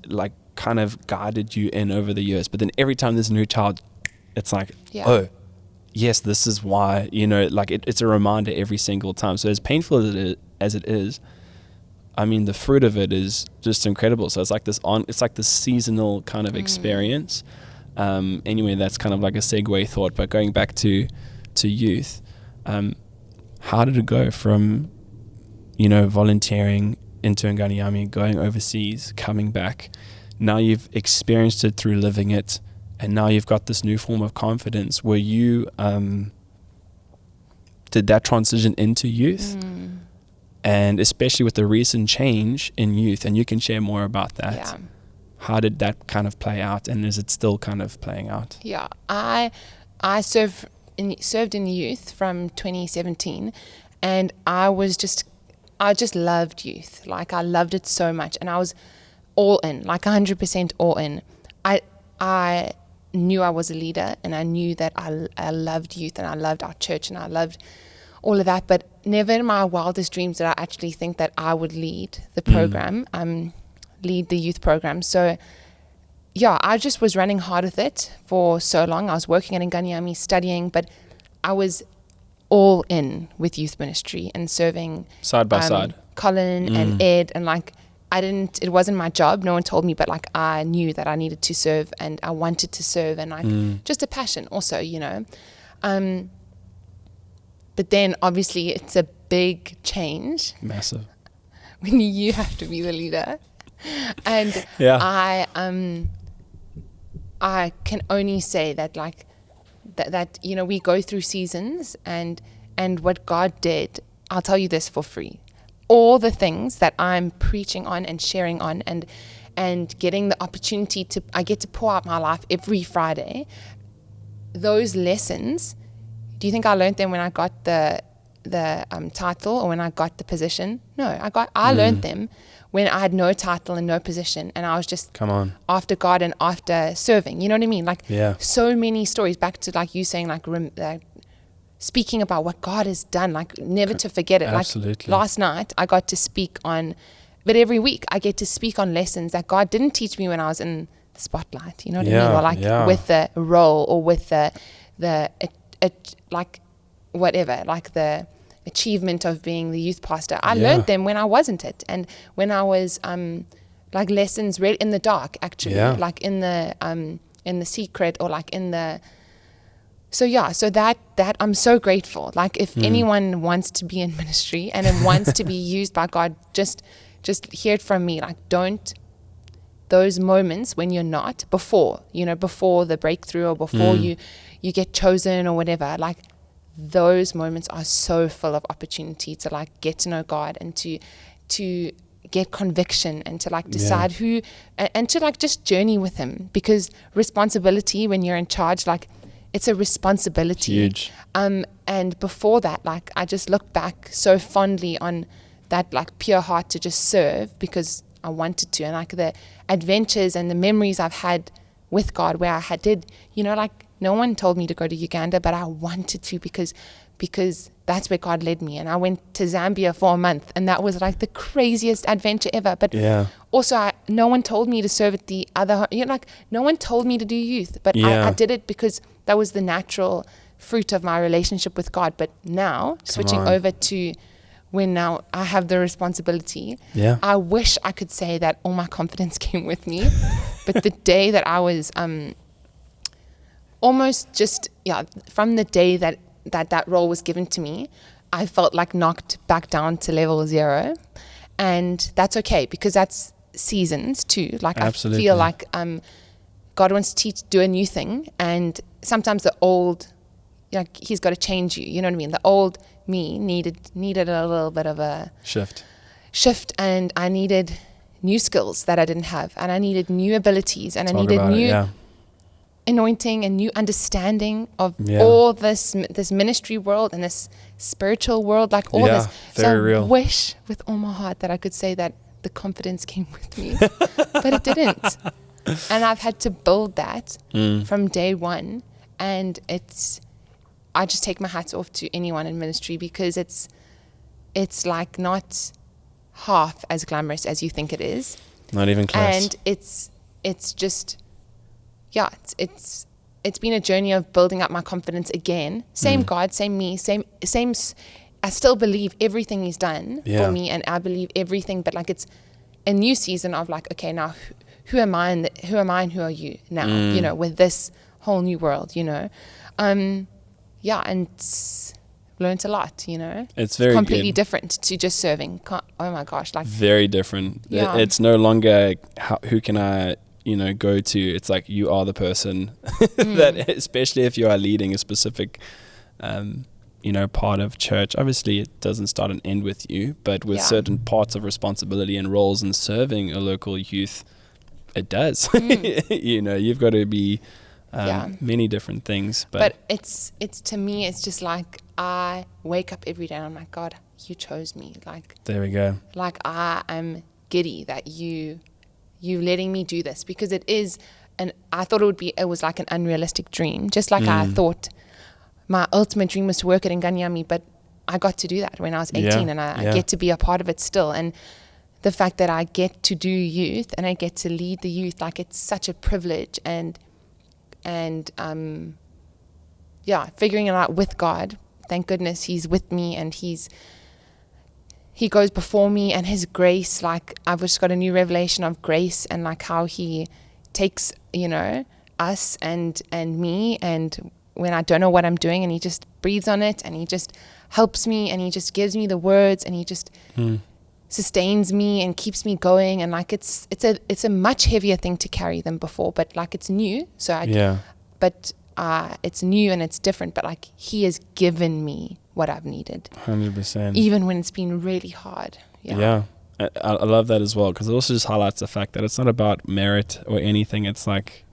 kind of guided you in over the years. But then every time there's a new child, it's like, oh, yes, this is why, it's a reminder every single time. So as painful as it is, the fruit of it is just incredible. So it's like this seasonal kind of experience. Anyway, that's kind of like a segue thought, but going back to youth, how did it go from, volunteering into Ngani, going overseas, coming back? Now you've experienced it through living it, and now you've got this new form of confidence. Were you, did that transition into youth? And especially with the recent change in youth, and you can share more about that. Yeah. How did that kind of play out, and is it still kind of playing out? Yeah, I served in youth from 2017, and I just loved youth. I loved it so much, and I was all in, 100% all in. I knew I was a leader, and I knew that I loved youth, and I loved our church, and I loved all of that, but never in my wildest dreams did I actually think that I would lead the program, lead the youth program. So yeah, I just was running hard with it for so long. I was working at Ngani, studying, but I was all in with youth ministry and serving side by side. Colin and Ed, and it wasn't my job. No one told me, but I knew that I needed to serve, and I wanted to serve, and just a passion also, But then obviously it's a big change. Massive. When you have to be the leader. And I can only say that that we go through seasons, and what God did, I'll tell you this for free. All the things that I'm preaching on and sharing on and getting the opportunity I get to pour out my life every Friday. Those lessons, do you think I learned them when I got the title or when I got the position? No, I learned them when I had no title and no position, and I was just after God and after serving. You know what I mean? So many stories back to you saying speaking about what God has done, never to forget it. Absolutely. Last night I got to speak on, but every week I get to speak on lessons that God didn't teach me when I was in the spotlight. You know what I mean? Or with the role, or with the like whatever, like the achievement of being the youth pastor. I learned them when I wasn't it, and when I was like lessons read in the dark, actually, like in the secret, or like in the. So that I'm so grateful. Like if anyone wants to be in ministry and it wants to be used by God, just hear it from me. Like those moments when you're not, before the breakthrough, or before you get chosen or whatever, like those moments are so full of opportunity to like get to know God, and to get conviction, and to like decide who, and to like just journey with him, because responsibility when you're in charge, like it's a responsibility. Huge. And before that, like I just look back so fondly on that like pure heart to just serve because I wanted to, and like the adventures and the memories I've had with God where I did, like no one told me to go to Uganda, but I wanted to because that's where God led me. And I went to Zambia for a month, and that was like the craziest adventure ever. But also no one told me to serve at the other, like no one told me to do youth, but I did it because that was the natural fruit of my relationship with God. But now switching over to when now I have the responsibility, I wish I could say that all my confidence came with me. But the day that I was almost just, from the day that role was given to me, I felt like knocked back down to level 0. And that's okay, because that's seasons too. Like absolutely. I feel like God wants to do a new thing, and sometimes the old, like he's got to change you, you know what I mean? The old me needed a little bit of a shift, and I needed new skills that I didn't have, and I needed new abilities, and I needed new anointing and new understanding of all this ministry world and this spiritual world, like all this. Very so real. I wish with all my heart that I could say that the confidence came with me, but it didn't. And I've had to build that from day one. And I just take my hats off to anyone in ministry, because it's like not half as glamorous as you think it is. Not even close. And it's just, it's been a journey of building up my confidence again. Same God, same me, same. I still believe everything he's done for me, and I believe everything, but like it's a new season of like, okay, now who am I and who are you now, with this whole new world, and learned a lot, It's very completely good. different to just serving. Oh my gosh, like very different. It's no longer who can I go to. It's like you are the person that, especially if you are leading a specific part of church. Obviously it doesn't start and end with you, but with certain parts of responsibility and roles in serving a local youth, it does. You've got to be many different things, but it's to me, it's just like I wake up every day and I'm like, God, you chose me. Like, there we go. Like I am giddy that you letting me do this, because it is, and I thought it was like an unrealistic dream, just like I thought my ultimate dream was to work at Nganyami, but I got to do that when I was 18, and I get to be a part of it still. And the fact that I get to do youth and I get to lead the youth, like it's such a privilege, and figuring it out with God. Thank goodness he's with me, and he goes before me, and his grace, like I've just got a new revelation of grace, and like how he takes, us and me, and when I don't know what I'm doing, and he just breathes on it, and he just helps me, and he just gives me the words, and he just sustains me and keeps me going. And like it's a much heavier thing to carry than before, but like it's new, but it's new and it's different, but like he has given me what I've needed 100%, even when it's been really hard. I love that as well, because it also just highlights the fact that it's not about merit or anything. It's like,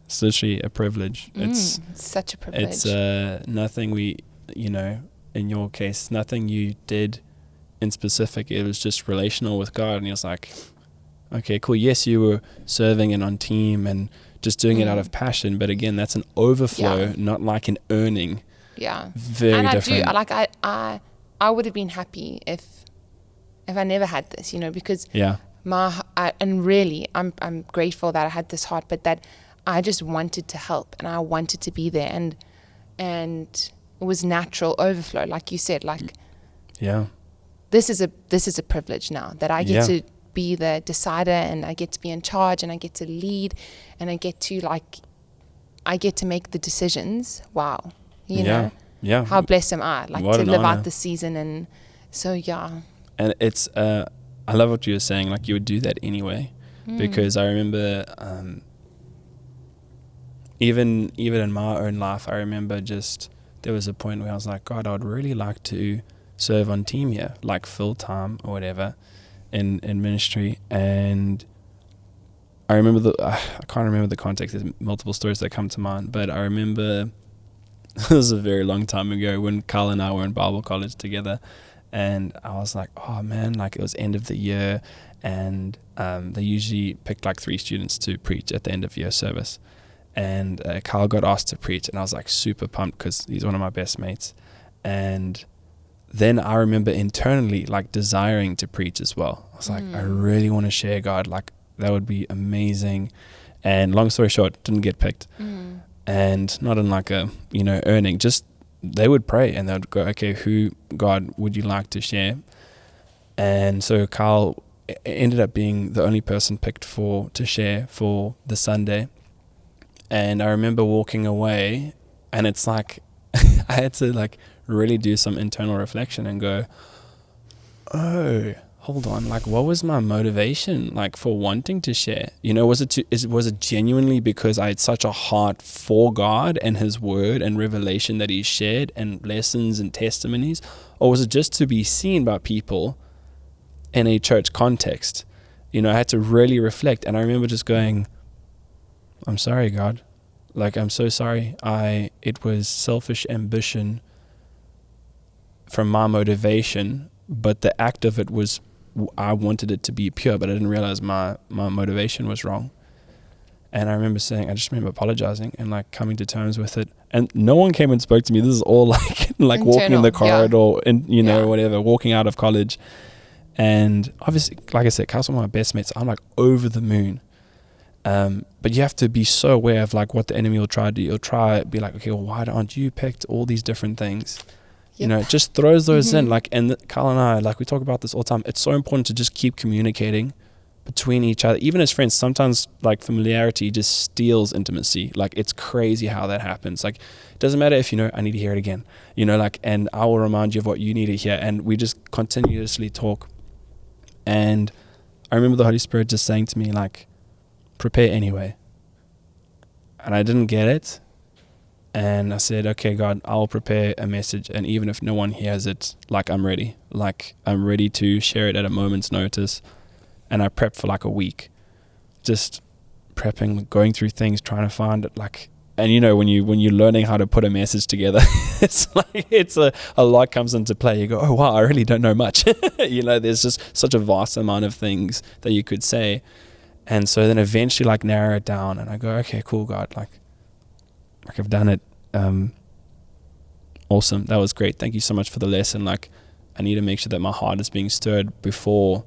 it's literally a privilege. It's such a privilege. It's nothing in your case, nothing you did in specific. It was just relational with God, and he was like, okay, cool. Yes, you were serving and on team and just doing it out of passion, but again, that's an overflow, not like an earning. Very and different. I do. Like I would have been happy if I never had this, because and really I'm grateful that I had this heart, but that I just wanted to help and I wanted to be there. And and it was natural overflow, like you said. Like, Yeah. this is a privilege now that I get Yeah. to be the decider, and I get to be in charge, and I get to lead, and I get to make the decisions. Wow, you know, Yeah. how blessed am I? Like, What to an live honor. out the season, and so yeah. And it's, I love what you were saying. Like, you would do that anyway, because I remember, even in my own life, I remember just, there was a point where I was like, God, I would really like to serve on team here, like full time or whatever, in ministry. And I remember I can't remember the context. There's multiple stories that come to mind, but I remember this was a very long time ago when Carl and I were in Bible college together, and I was like, oh man, like it was end of the year, and they usually picked like 3 students to preach at the end of year service. And Carl got asked to preach, and I was like super pumped because he's one of my best mates. And then I remember internally like desiring to preach as well. I was like, I really want to share God. Like, that would be amazing. And long story short, didn't get picked. And not in like a, earning, just they would pray and they would go, okay, who, God, would you like to share? And so Carl ended up being the only person picked to share for the Sunday. And I remember walking away, and it's like I had to like really do some internal reflection and go, oh, hold on, like what was my motivation like for wanting to share? Was it genuinely because I had such a heart for God and His Word and revelation that He shared and lessons and testimonies, or was it just to be seen by people in a church context? I had to really reflect, and I remember just going, I'm sorry, God. Like, I'm so sorry. It was selfish ambition from my motivation, but the act of it was, I wanted it to be pure, but I didn't realize my motivation was wrong. And I just remember apologizing and like coming to terms with it. And no one came and spoke to me. This is all like walking in the corridor and, whatever, walking out of college. And obviously, like I said, Carl's one of my best mates. I'm like over the moon. But you have to be so aware of like what the enemy will try to do. He'll try to be like, okay, well, why aren't you picked? All these different things. It just throws those in. Like, and Carl and I, like we talk about this all the time. It's so important to just keep communicating between each other. Even as friends, sometimes like familiarity just steals intimacy. Like, it's crazy how that happens. Like, it doesn't matter if, I need to hear it again, and I will remind you of what you need to hear. And we just continuously talk. And I remember the Holy Spirit just saying to me, like, prepare anyway. And I didn't get it. And I said, okay, God, I'll prepare a message. And even if no one hears it, like, I'm ready. Like, I'm ready to share it at a moment's notice. And I prepped for like a week. Just prepping, going through things, trying to find it. Like, and when you're learning how to put a message together, it's like, a lot comes into play. You go, oh wow, I really don't know much. There's just such a vast amount of things that you could say. And so then eventually like narrow it down, and I go, okay, cool, God, like I've done it. Awesome. That was great. Thank you so much for the lesson. Like, I need to make sure that my heart is being stirred before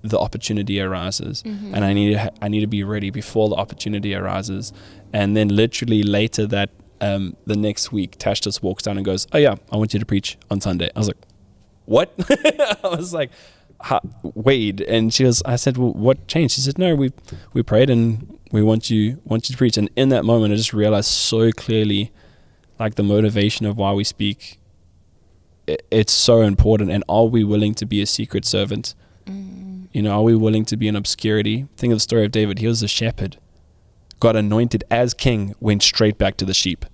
the opportunity arises. And I need to be ready before the opportunity arises. And then literally later that, the next week, Tash just walks down and goes, oh yeah, I want you to preach on Sunday. I was like, what? I was like, wait. And I said, well, what changed? She said, no, we prayed and we want you to preach. And in that moment, I just realized so clearly, like, the motivation of why we speak. It's so important. And are we willing to be a secret servant? Are we willing to be in obscurity? Think of the story of David. He was a shepherd, got anointed as king, went straight back to the sheep.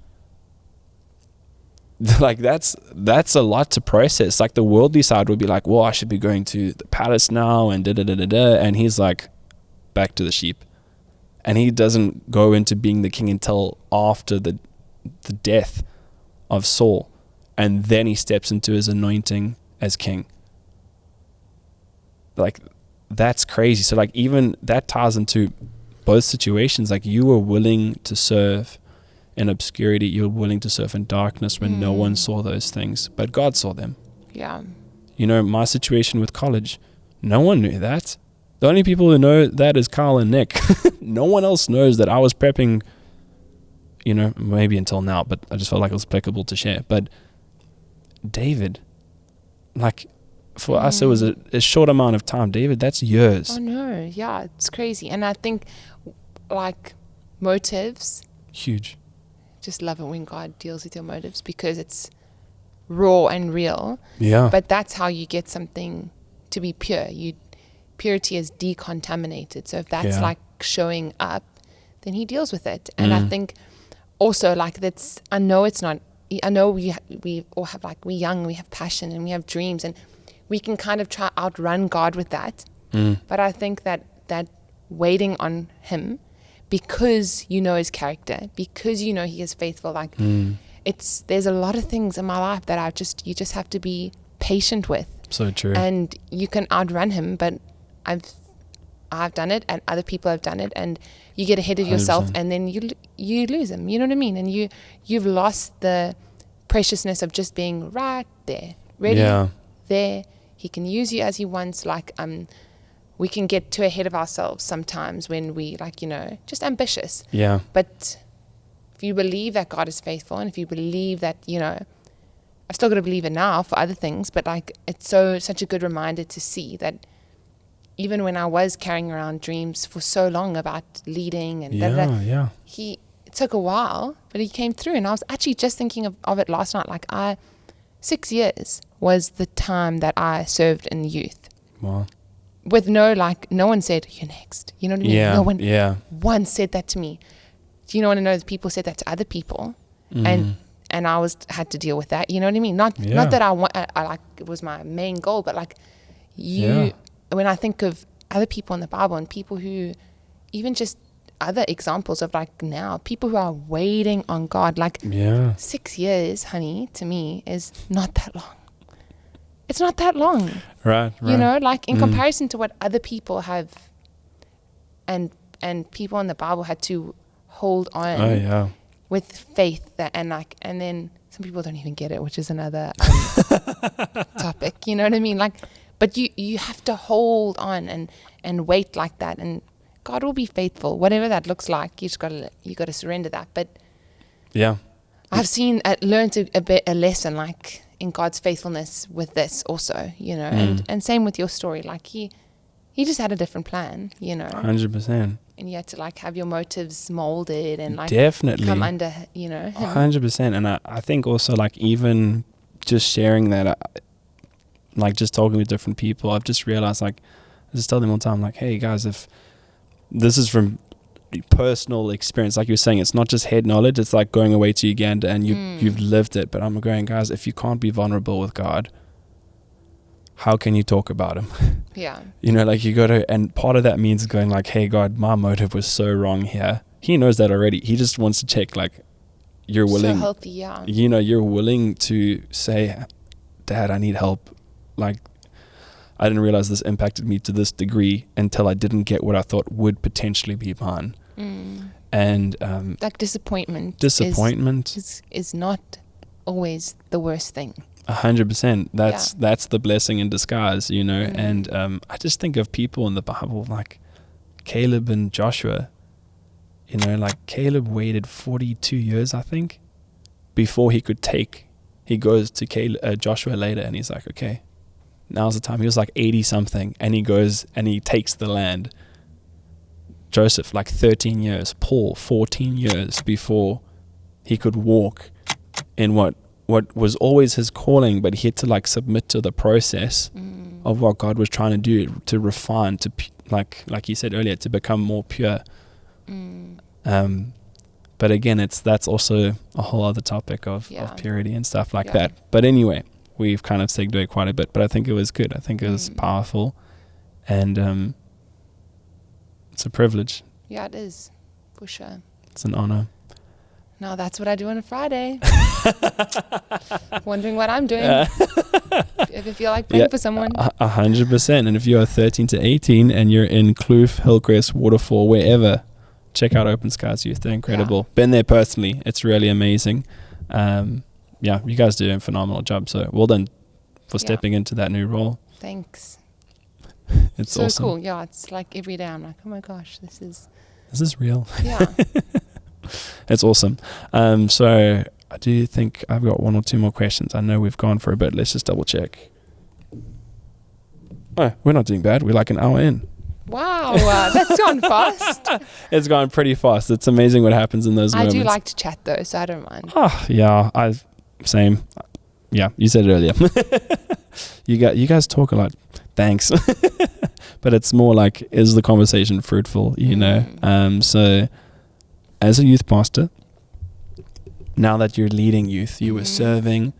Like, that's a lot to process. Like, the worldly side would be like, well, I should be going to the palace now and and he's like, back to the sheep. And he doesn't go into being the king until after the death of Saul, and then he steps into his anointing as king. Like, that's crazy. So like, even that ties into both situations. Like, you were willing to serve in obscurity, you're willing to serve in darkness when no one saw those things, but God saw them. Yeah. My situation with college, no one knew that. The only people who know that is Carl and Nick. No one else knows that I was prepping, you know, maybe until now, but I just felt like it was applicable to share. But David, like for us, it was a short amount of time. David, that's years. Oh no, yeah, it's crazy. And I think like motives, Huge. just love it when God deals with your motives because it's raw and real. Yeah. But that's how you get something to be pure. Purity is decontaminated. So if that's like showing up, then he deals with it. And I think also like I know we all have like, we're young, we have passion and we have dreams and we can kind of try outrun God with that. But I think that waiting on him, because you know his character, because you know he is faithful, like there's a lot of things in my life that you just have to be patient with. So true. And you can outrun him, but I've done it and other people have done it, and you get ahead of yourself 100%. and then you lose him, you know what I mean? And you've lost the preciousness of just being right there, ready there. He can use you as he wants. Like we can get too ahead of ourselves sometimes when we like, you know, just ambitious. Yeah. But if you believe that God is faithful, and if you believe that, you know, I've still got to believe it now for other things, but like it's such a good reminder to see that even when I was carrying around dreams for so long about leading and it took a while, but he came through. And I was actually just thinking of it last night. Like 6 years was the time that I served in youth. Wow. With no one said, you're next. You know what I mean? Yeah. No one once said that to me. Do you know what I know? People said that to other people. And I had to deal with that. You know what I mean? Not that I want, I like, it was my main goal, but like when I think of other people in the Bible and people who, even just other examples of like now, people who are waiting on God, like 6 years, honey, to me is not that long. It's not that long. Right. You know, like in comparison to what other people have and people in the Bible had to hold on with faith and then some people don't even get it, which is another topic, you know what I mean? Like, but you have to hold on and wait like that, and God will be faithful, whatever that looks like. You got to surrender that. But I've learned a lesson like in God's faithfulness with this also, you know, and same with your story. Like he just had a different plan, you know. 100%. And you had to like have your motives molded and like definitely come under, you know, him. 100%. And I think also like even just sharing that, like just talking with different people, I've just realized like, I just tell them all the time, like, hey guys, if this is from personal experience, like you're saying, it's not just head knowledge, it's like going away to Uganda and you've lived it. But I'm going, guys, if you can't be vulnerable with God, how can you talk about him? Yeah. You know, like you got to, and part of that means going like, hey God, my motive was so wrong here. He knows that already. He just wants to check like you're willing. So healthy, yeah. You know, you're willing to say, Dad, I need help. Like, I didn't realize this impacted me to this degree until I didn't get what I thought would potentially be mine. And like disappointment is not always the worst thing. 100%. That's the blessing in disguise, you know. And I just think of people in the Bible like Caleb and Joshua. You know, like Caleb waited 42 years, I think, before he could he goes to Joshua later and he's like, okay, now's the time. He was like 80 something and he goes and he takes the land. Joseph, like 13 years. Paul, 14 years before he could walk in what was always his calling, but he had to like submit to the process of what God was trying to do, to refine, to like you said earlier, to become more pure. But again, that's also a whole other topic of purity and stuff like that. But anyway, we've kind of segued quite a bit, but I think it was good. I think it was powerful, and it's a privilege. Yeah, it is, for sure. It's an honor. Now that's what I do on a Friday. Wondering what I'm doing. If you feel like praying for someone. 100%. And if you are 13 to 18 and you're in Kloof, Hillcrest, Waterfall, wherever, check out Open Skies Youth. They're incredible. Been there personally. It's really amazing. You guys do a phenomenal job. So well done for stepping into that new role. Thanks. It's so awesome. Cool. Yeah, it's like every day I'm like, oh my gosh, this is real. Yeah. It's awesome. So I do think I've got one or two more questions. I know we've gone for a bit. Let's just double check. Oh, we're not doing bad. We're like an hour in. Wow, that's gone fast. It's gone pretty fast. It's amazing what happens in those moments. I do like to chat though, so I don't mind. Oh, yeah, same. Yeah, you said it earlier. you guys talk a lot. Thanks. But it's more like, is the conversation fruitful, you know? So as a youth pastor, now that you're leading youth, you were serving,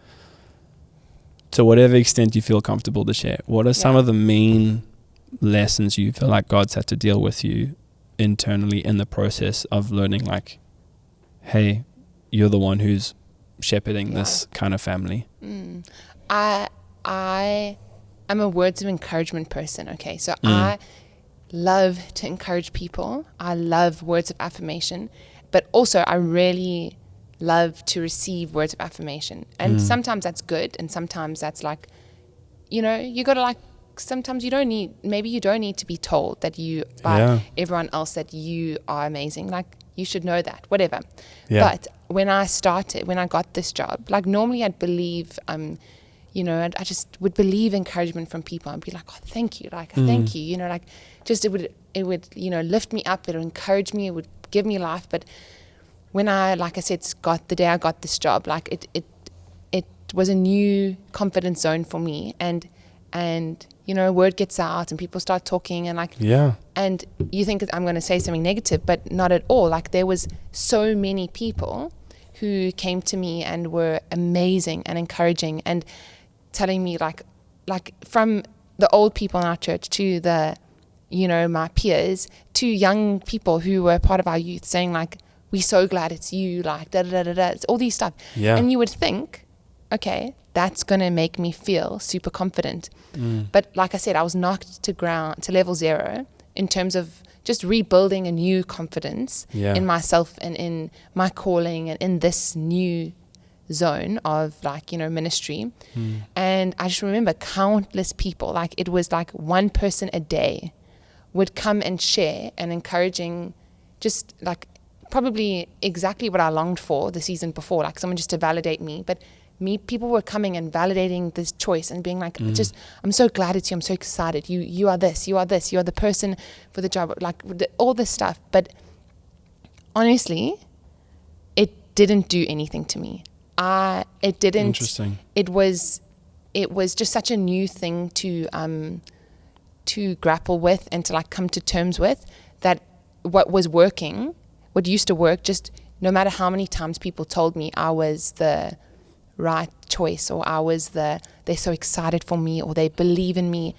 to whatever extent you feel comfortable to share, what are some of the main lessons you feel like God's had to deal with you internally in the process of learning, like, hey, you're the one who's shepherding this kind of family? I'm a words of encouragement person. Okay, so I love to encourage people. I love words of affirmation, but also I really love to receive words of affirmation. And sometimes that's good, and sometimes that's like, you know, you gotta like, sometimes you don't need to be told that by everyone else that you are amazing. Like, you should know that, whatever. But when I got this job, like, normally I'd believe, you know, I just would believe encouragement from people and be like, oh, thank you. Like, thank you. You know, like, just it would, you know, lift me up. It would encourage me. It would give me life. But when I, like I said, the day I got this job, like, it was a new confidence zone for me. And you know, word gets out and people start talking and like, and you think I'm going to say something negative, but not at all. Like, there was so many people who came to me and were amazing and encouraging and telling me like from the old people in our church to the, you know, my peers, to young people who were part of our youth, saying like, we're so glad it's you, like, it's all these stuff. And you would think, okay, that's going to make me feel super confident. But like I said, I was knocked to level 0 in terms of just rebuilding a new confidence in myself and in my calling and in this new zone of, like, you know, ministry. And I just remember countless people, like, it was like one person a day would come and share and encouraging, just like probably exactly what I longed for the season before, like someone just to validate me. But people were coming and validating this choice and being like, just, I'm so glad it's you. I'm so excited. You are this, you are this, you are the person for the job, like all this stuff. But honestly, it didn't do anything to me. It didn't. Interesting. It was just such a new thing to grapple with and to like come to terms with, that what used to work, just no matter how many times people told me I was the right choice, or they're so excited for me, or they believe in me,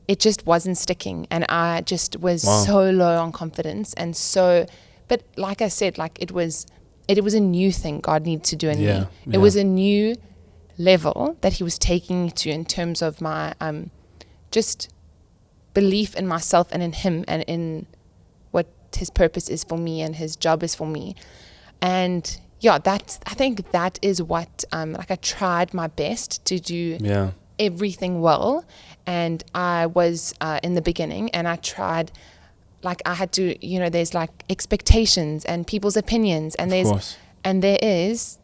it just wasn't sticking, and I just was so low on confidence. And so, but like I said, like it was a new thing God needed to do in me. It was a new level that he was taking me to in terms of my just belief in myself and in him and in what his purpose is for me and his job is for me. And I think that is what, like, I tried my best to do everything well. And I was in the beginning, and I tried, like, I had to, you know, there's like expectations and people's opinions, and there is,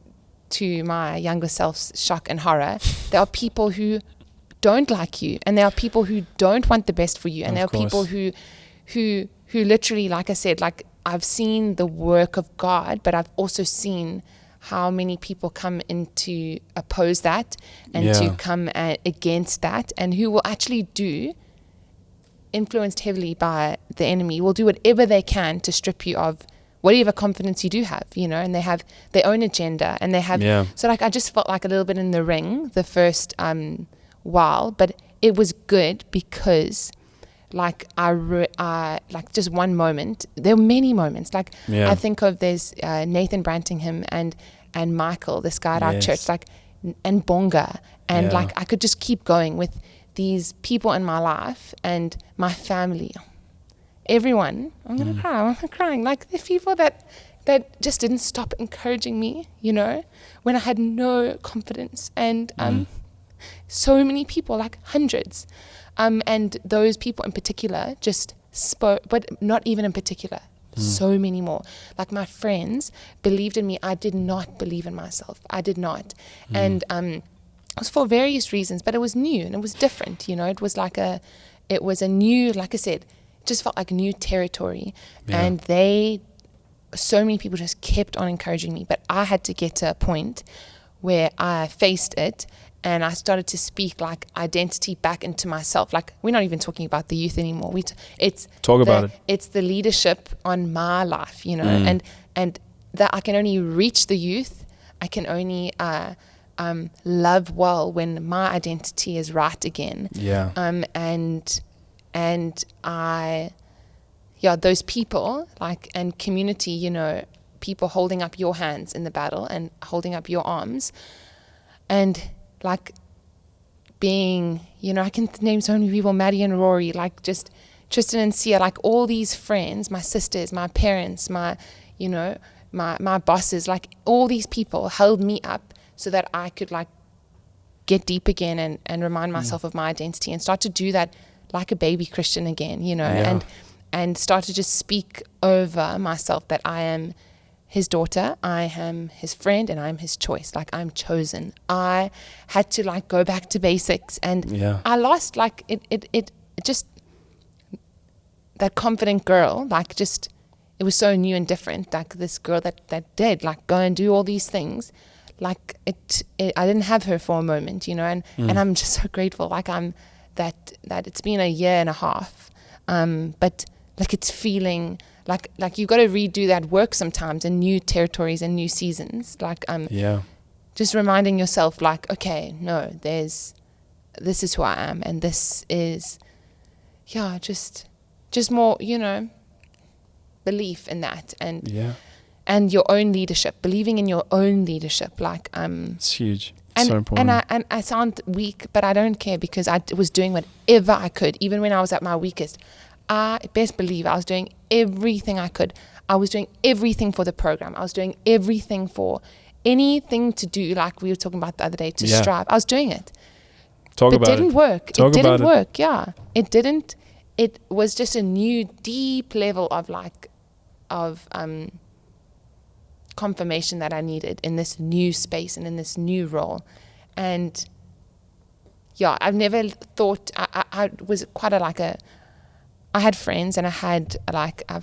to my younger self's shock and horror, there are people who don't like you, and there are people who don't want the best for you, and there are people who literally, like I said, like, I've seen the work of God, but I've also seen how many people come in to oppose that and to come against that, and who will actually influenced heavily by the enemy, will do whatever they can to strip you of whatever confidence you do have, you know, and they have their own agenda, and they have, so like, I just felt like a little bit in the ring the first while, but it was good because, like, I like, just one moment, there were many moments, like, I think of, there's Nathan Brantingham and Michael, this guy at our church, like, and Bonga, and like, I could just keep going with these people in my life and my family, everyone. I'm gonna cry, I'm crying, like, the people that just didn't stop encouraging me, you know, when I had no confidence, and so many people, like hundreds. And those people in particular just spoke, but not even in particular, so many more. Like my friends believed in me. I did not believe in myself. I did not. And it was for various reasons, but it was new and it was different. It was a new, like I said, it just felt like new territory. And so many people just kept on encouraging me, but I had to get to a point where I faced it and I started to speak like identity back into myself. Like, we're not even talking about the youth anymore. It's the leadership on my life, and that I can only reach the youth. I can only love well when my identity is right again. Yeah. And those people, like, and community, people holding up your hands in the battle and holding up your arms, and like being, I can name so many people, Maddie and Rory, like just Tristan and Sia, like all these friends, my sisters, my parents, my bosses, like all these people held me up so that I could like get deep again and remind myself of my identity and start to do that like a baby Christian again, and start to just speak over myself that I am his daughter, I am his friend, and I'm his choice. Like, I'm chosen. I had to like go back to basics, and I lost like it just, that confident girl, like just, it was so new and different. Like this girl that did like go and do all these things. Like I didn't have her for a moment, and I'm just so grateful. Like that it's been a year and a half. But like it's feeling like you've got to redo that work sometimes in new territories and new seasons. Like just reminding yourself, like, okay, no, this is who I am, and this is just more, belief in that, and your own leadership, believing in your own leadership. Like it's huge. And, so important. And I sound weak, but I don't care, because I was doing whatever I could, even when I was at my weakest. I best believe I was doing everything I could. I was doing everything for the program. I was doing everything for anything to do, like we were talking about the other day, to strive. I was doing it. But it didn't work. It didn't work. Yeah. It didn't. It was just a new deep level of confirmation that I needed in this new space and in this new role. And I've never thought, I was quite I had friends, and I've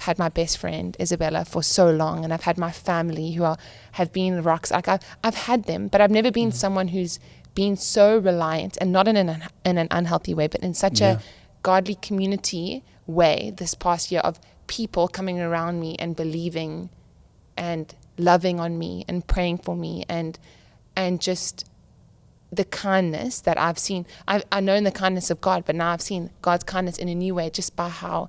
had my best friend Isabella for so long, and I've had my family who have been rocks. Like I've had them, but I've never been someone who's been so reliant, and not in an unhealthy way, but in such a godly community way this past year, of people coming around me and believing and loving on me and praying for me, and just the kindness that I've seen. I know the kindness of God, but now I've seen God's kindness in a new way, just by how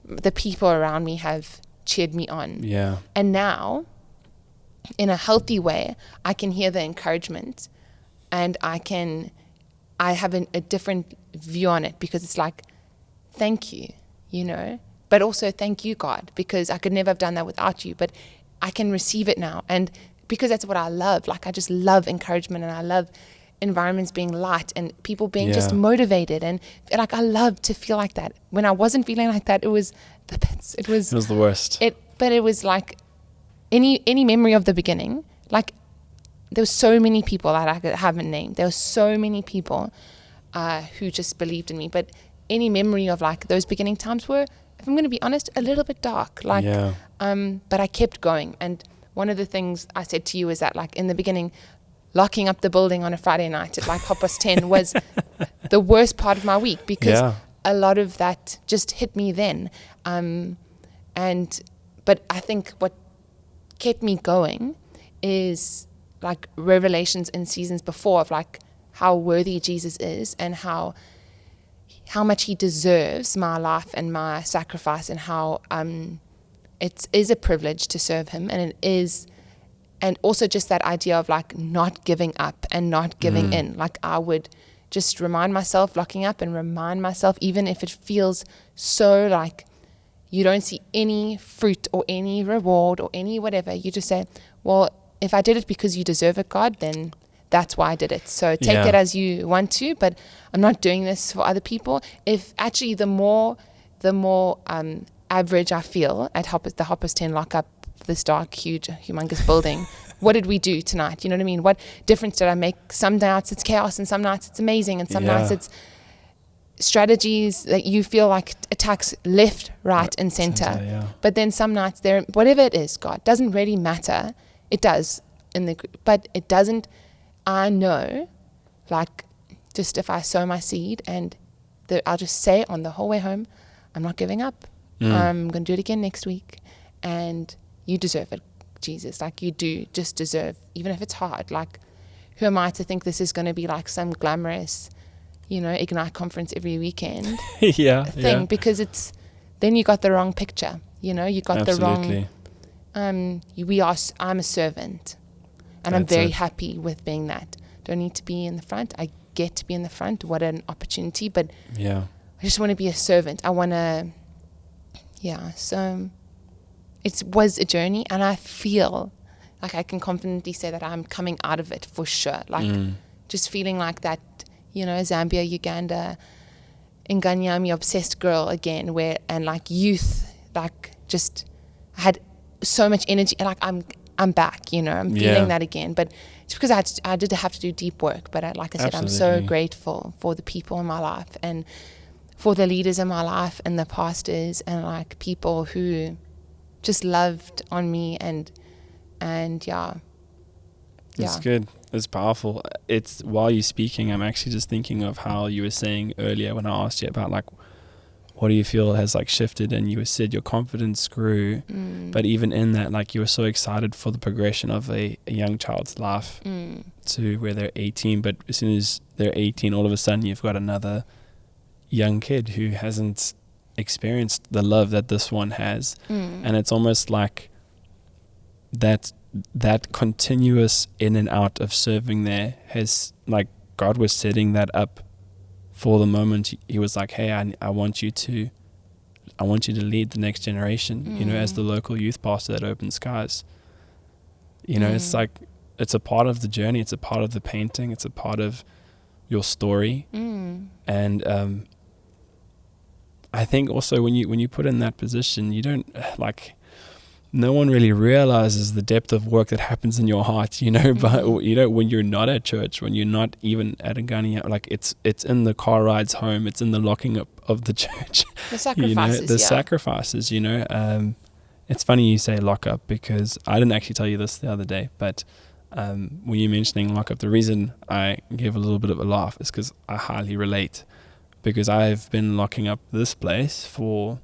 the people around me have cheered me on. Yeah. And now, in a healthy way, I can hear the encouragement, and I have a different view on it, because it's like, thank you, but also thank you, God, because I could never have done that without you, but I can receive it now. And because that's what I love. Like, I just love encouragement, and I love environments being light and people being just motivated. And like, I love to feel like that. When I wasn't feeling like that, it was the best. It was the worst. But it was like any memory of the beginning. Like, there were so many people that I haven't named. There were so many people who just believed in me. But any memory of like those beginning times were, if I'm going to be honest, a little bit dark. Like, but I kept going. And one of the things I said to you is that, like, in the beginning, locking up the building on a Friday night at like 10:30 was the worst part of my week, because a lot of that just hit me then. But I think what kept me going is like revelations in seasons before of like how worthy Jesus is, and how much he deserves my life and my sacrifice, and how it is a privilege to serve him, and also just that idea of like not giving up and not giving in. Like, I would just remind myself, locking up, and remind myself, even if it feels so like you don't see any fruit or any reward or any whatever, you just say, well, if I did it because you deserve it, God, then that's why I did it. So take it as you want to, but I'm not doing this for other people. If actually the more average, I feel, at the Hoppers 10 lockup, this dark, huge, humongous building. What did we do tonight? You know what I mean? What difference did I make? Some nights it's chaos, and some nights it's amazing, and some nights it's strategies that you feel like attacks left, right, and center. But then some nights whatever it is, God, doesn't really matter. It does but it doesn't. I know, like, just if I sow my seed, and I'll just say on the whole way home, I'm not giving up. I'm going to do it again next week, and you deserve it, Jesus. Like, you do just deserve, even if it's hard. Like, who am I to think this is going to be like some glamorous, Ignite conference every weekend thing? Because then you got the wrong picture. You got the wrong. I'm a servant, and I'm very happy with being that. Don't need to be in the front. I get to be in the front. What an opportunity! But I just want to be a servant. I want to. So it was a journey, and I feel like I can confidently say that I'm coming out of it for sure. Like, just feeling like that, Zambia, Uganda, Nganyami obsessed girl again, and like youth, like, just I had so much energy, and like I'm back, I'm feeling that again. But it's because I did have to do deep work. But like I said, I'm so grateful for the people in my life, and for the leaders in my life, and the pastors, and like people who just loved on me, and It's good. It's powerful. It's, while you're speaking, I'm actually just thinking of how you were saying earlier when I asked you about, like, what do you feel has, like, shifted, and you said your confidence grew, but even in that, like, you were so excited for the progression of a young child's life to where they're 18, but as soon as they're 18, all of a sudden you've got another young kid who hasn't experienced the love that this one has, and it's almost like that continuous in and out of serving there has, like, God was setting that up for the moment he was like, hey, I want you to lead the next generation, as the local youth pastor at Open Skies. It's like, it's a part of the journey, it's a part of the painting, it's a part of your story. And I think also when you put in that position, you don't, like, no one really realizes the depth of work that happens in your heart, but when you're not at church, when you're not even at a Ghana, like, it's in the car rides home, it's in the locking up of the church, the sacrifices, sacrifices, it's funny you say lock up, because I didn't actually tell you this the other day, but when you're mentioning lock up, the reason I gave a little bit of a laugh is because I highly relate, because I've been locking up this place for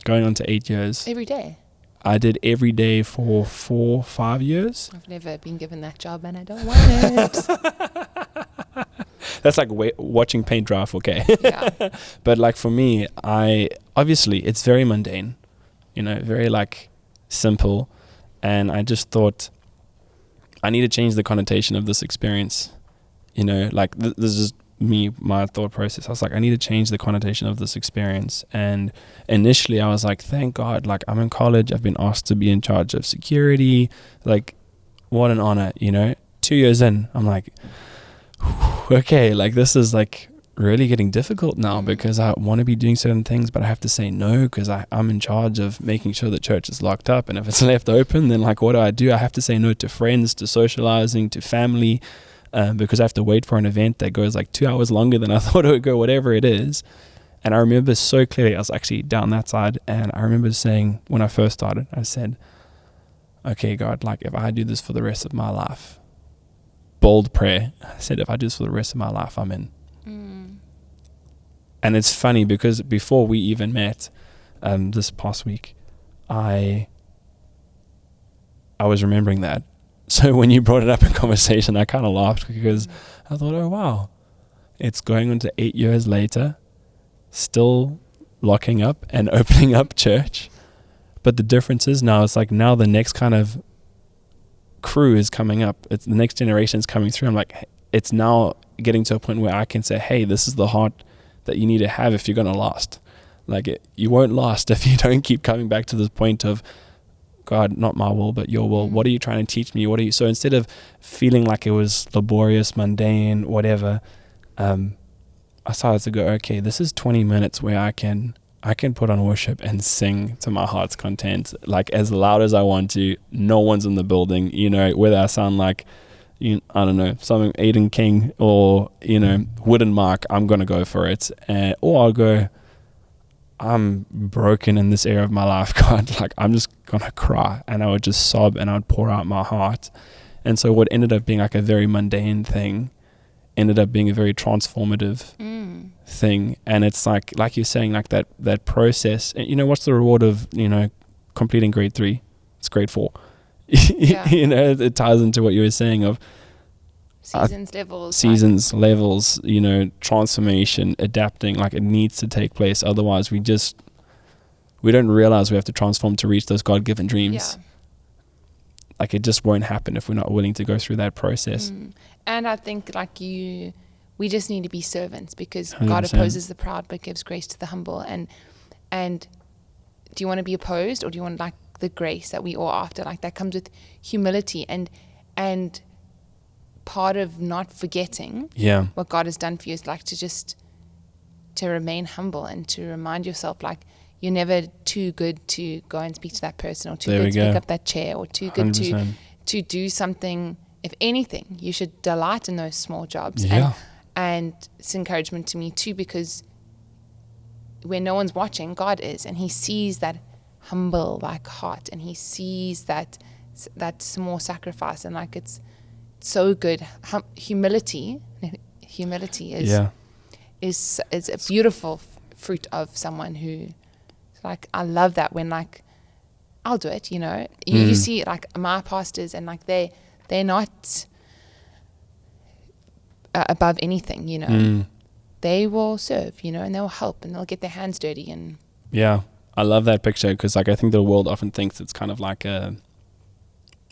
going on to 8 years. Every day. I did every day for 4-5 years. I've never been given that job, and I don't want it. That's like watching paint dry for K. But like, for me, obviously it's very mundane, very, like, simple. And I just thought I need to change the connotation of this experience. Like, this is my thought process. I was like, I need to change the connotation of this experience. And initially I was like, thank God, like, I'm in college, I've been asked to be in charge of security, like, what an honor. 2 years in, I'm like, okay, like, this is, like, really getting difficult now, because I want to be doing certain things, but I have to say no, because I'm in charge of making sure the church is locked up, and if it's left open, then, like, what do? I have to say no to friends, to socializing, to family, because I have to wait for an event that goes like 2 hours longer than I thought it would go, whatever it is. And I remember so clearly, I was actually down that side, and I remember saying, when I first started, I said, okay, God, like, if I do this for the rest of my life, bold prayer, I said, if I do this for the rest of my life, I'm in. And it's funny, because before we even met this past week, I was remembering that. So when you brought it up in conversation, I kind of laughed, because I thought, oh, wow, it's going on to 8 years later, still locking up and opening up church. But the difference is now, it's like, now the next kind of crew is coming up. It's the next generation is coming through. I'm like, it's now getting to a point where I can say, hey, this is the heart that you need to have if you're going to last. Like, you won't last if you don't keep coming back to this point of, God, not my will, but your will. What are you trying to teach me? So instead of feeling like it was laborious, mundane, whatever, I started to go, okay, this is 20 minutes where I can I can put on worship and sing to my heart's content, like as loud as I want to. No one's in the building, you know, whether I sound like, I don't know, something Aiden King or, you know, Wooden Mark, I'm going to go for it. Or I'll go, I'm broken in this area of my life, God. Like, I'm just going to cry. And I would just sob and I would pour out my heart. And so what ended up being like a very mundane thing ended up being a very transformative thing. And it's like you're saying, like that process. And, you know, what's the reward of, you know, completing grade 3? It's grade 4. Yeah. You know, it ties into what you were saying of seasons, levels, you know, transformation, adapting. Like, it needs to take place. Otherwise we don't realize we have to transform to reach those God-given dreams. Yeah. Like, it just won't happen if we're not willing to go through that process. And I think we just need to be servants, because 100%. God opposes the proud but gives grace to the humble. And do you want to be opposed, or do you want like the grace that we all after? Like, that comes with humility and part of not forgetting what God has done for you is like to remain humble and to remind yourself, like, you're never too good to go and speak to that person, or too good to pick up that chair, or too good 100%. to do something. If anything, you should delight in those small jobs. Yeah. And it's encouragement to me too, because when no one's watching, God is, and he sees that humble like heart, and he sees that small sacrifice, and like it's so good. Humility is a beautiful fruit of someone who, like, I love that when, like, I'll do it, you know. You see, like, my pastors, and like they're not above anything, you know. They will serve, you know, and they'll help, and they'll get their hands dirty. And yeah, I love that picture, because like I think the world often thinks it's kind of like a,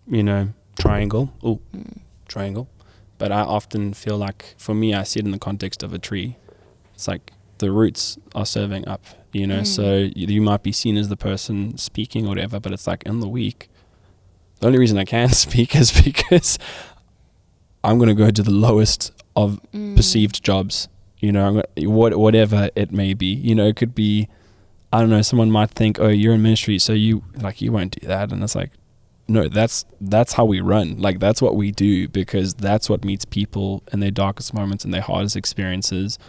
you know, triangle. But I often feel like, for me, I see it in the context of a tree. It's like the roots are serving up, you know. So you might be seen as the person speaking or whatever, but it's like, in the week, the only reason I can speak is because I'm going to go to the lowest of perceived jobs, you know, whatever it may be. You know, it could be, I don't know, someone might think, oh, you're in ministry, so you won't do that. And it's like, no, that's how we run. Like, that's what we do, because that's what meets people in their darkest moments and their hardest experiences.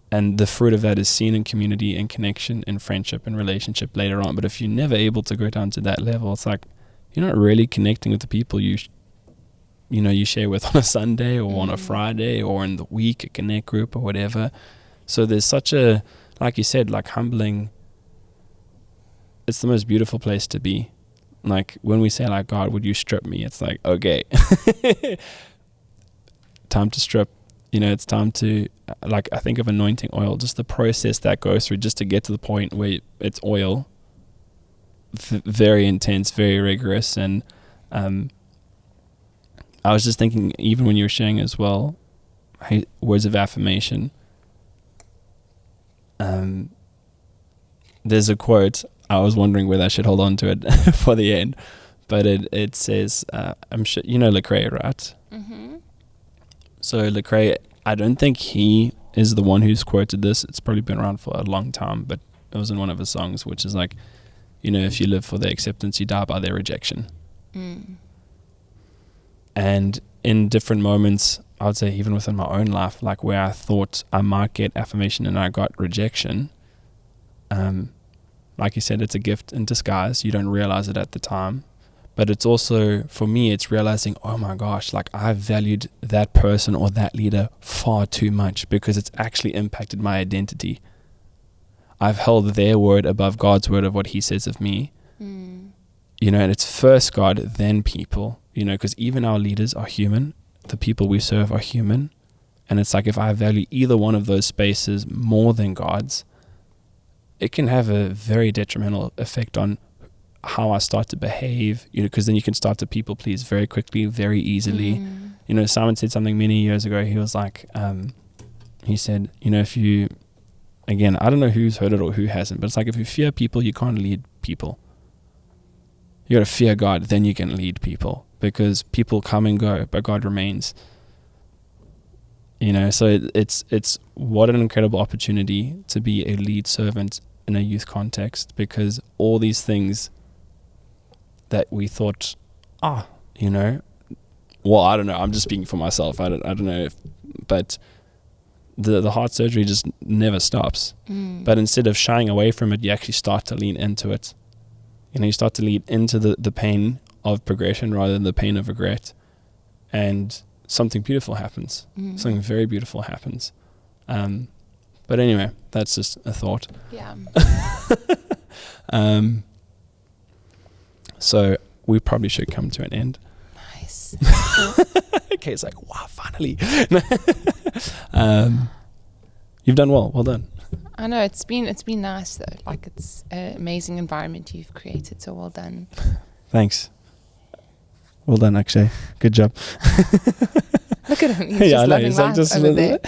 And the fruit of that is seen in community and connection and friendship and relationship later on. But if you're never able to go down to that level, it's like, you're not really connecting with the people you share with on a Sunday or on a Friday or in the week, a connect group or whatever. So there's such a, like you said, like, humbling. It's the most beautiful place to be. Like, when we say, like, God, would you strip me? It's like, okay, time to strip. You know, it's time to, like, I think of anointing oil, just the process that goes through just to get to the point where it's oil. Very intense, very rigorous. And I was just thinking, even when you were sharing as well, words of affirmation, there's a quote. I was wondering whether I should hold on to it for the end, but it says, I'm sure you know Lecrae, right? So Lecrae, I don't think he is the one who's quoted this. It's probably been around for a long time, but it was in one of his songs, which is like, you know, if you live for their acceptance, you die by their rejection. And in different moments, I would say even within my own life, like where I thought I might get affirmation and I got rejection, like you said, it's a gift in disguise. You don't realize it at the time. But it's also, for me, it's realizing, oh my gosh, like, I've valued that person or that leader far too much, because it's actually impacted my identity. I've held their word above God's word of what he says of me. You know, and it's first God, then people, you know, because even our leaders are human. The people we serve are human. And it's like, if I value either one of those spaces more than God's, it can have a very detrimental effect on how I start to behave, you know, because then you can start to people please very quickly, very easily. You know, Simon said something many years ago. He was like, he said, you know, if you, again, I don't know who's heard it or who hasn't, but it's like, if you fear people, you can't lead people. You got to fear God, then you can lead people, because people come and go, but God remains. You know, so it's what an incredible opportunity to be a lead servant in a youth context, because all these things that we thought, you know, well, I don't know, I'm just speaking for myself. I don't know but the heart surgery just never stops. But instead of shying away from it, you actually start to lean into it. You know, you start to lean into the pain of progression rather than the pain of regret. And something beautiful happens. Something very beautiful happens. But anyway, that's just a thought. Yeah. So we probably should come to an end. Nice. Okay, it's like, wow, finally. You've done well. Well done. I know it's been nice though. Like, it's an amazing environment you've created. So well done. Thanks. Well done, Akshay. Good job. Look at him. He's just loving life over there.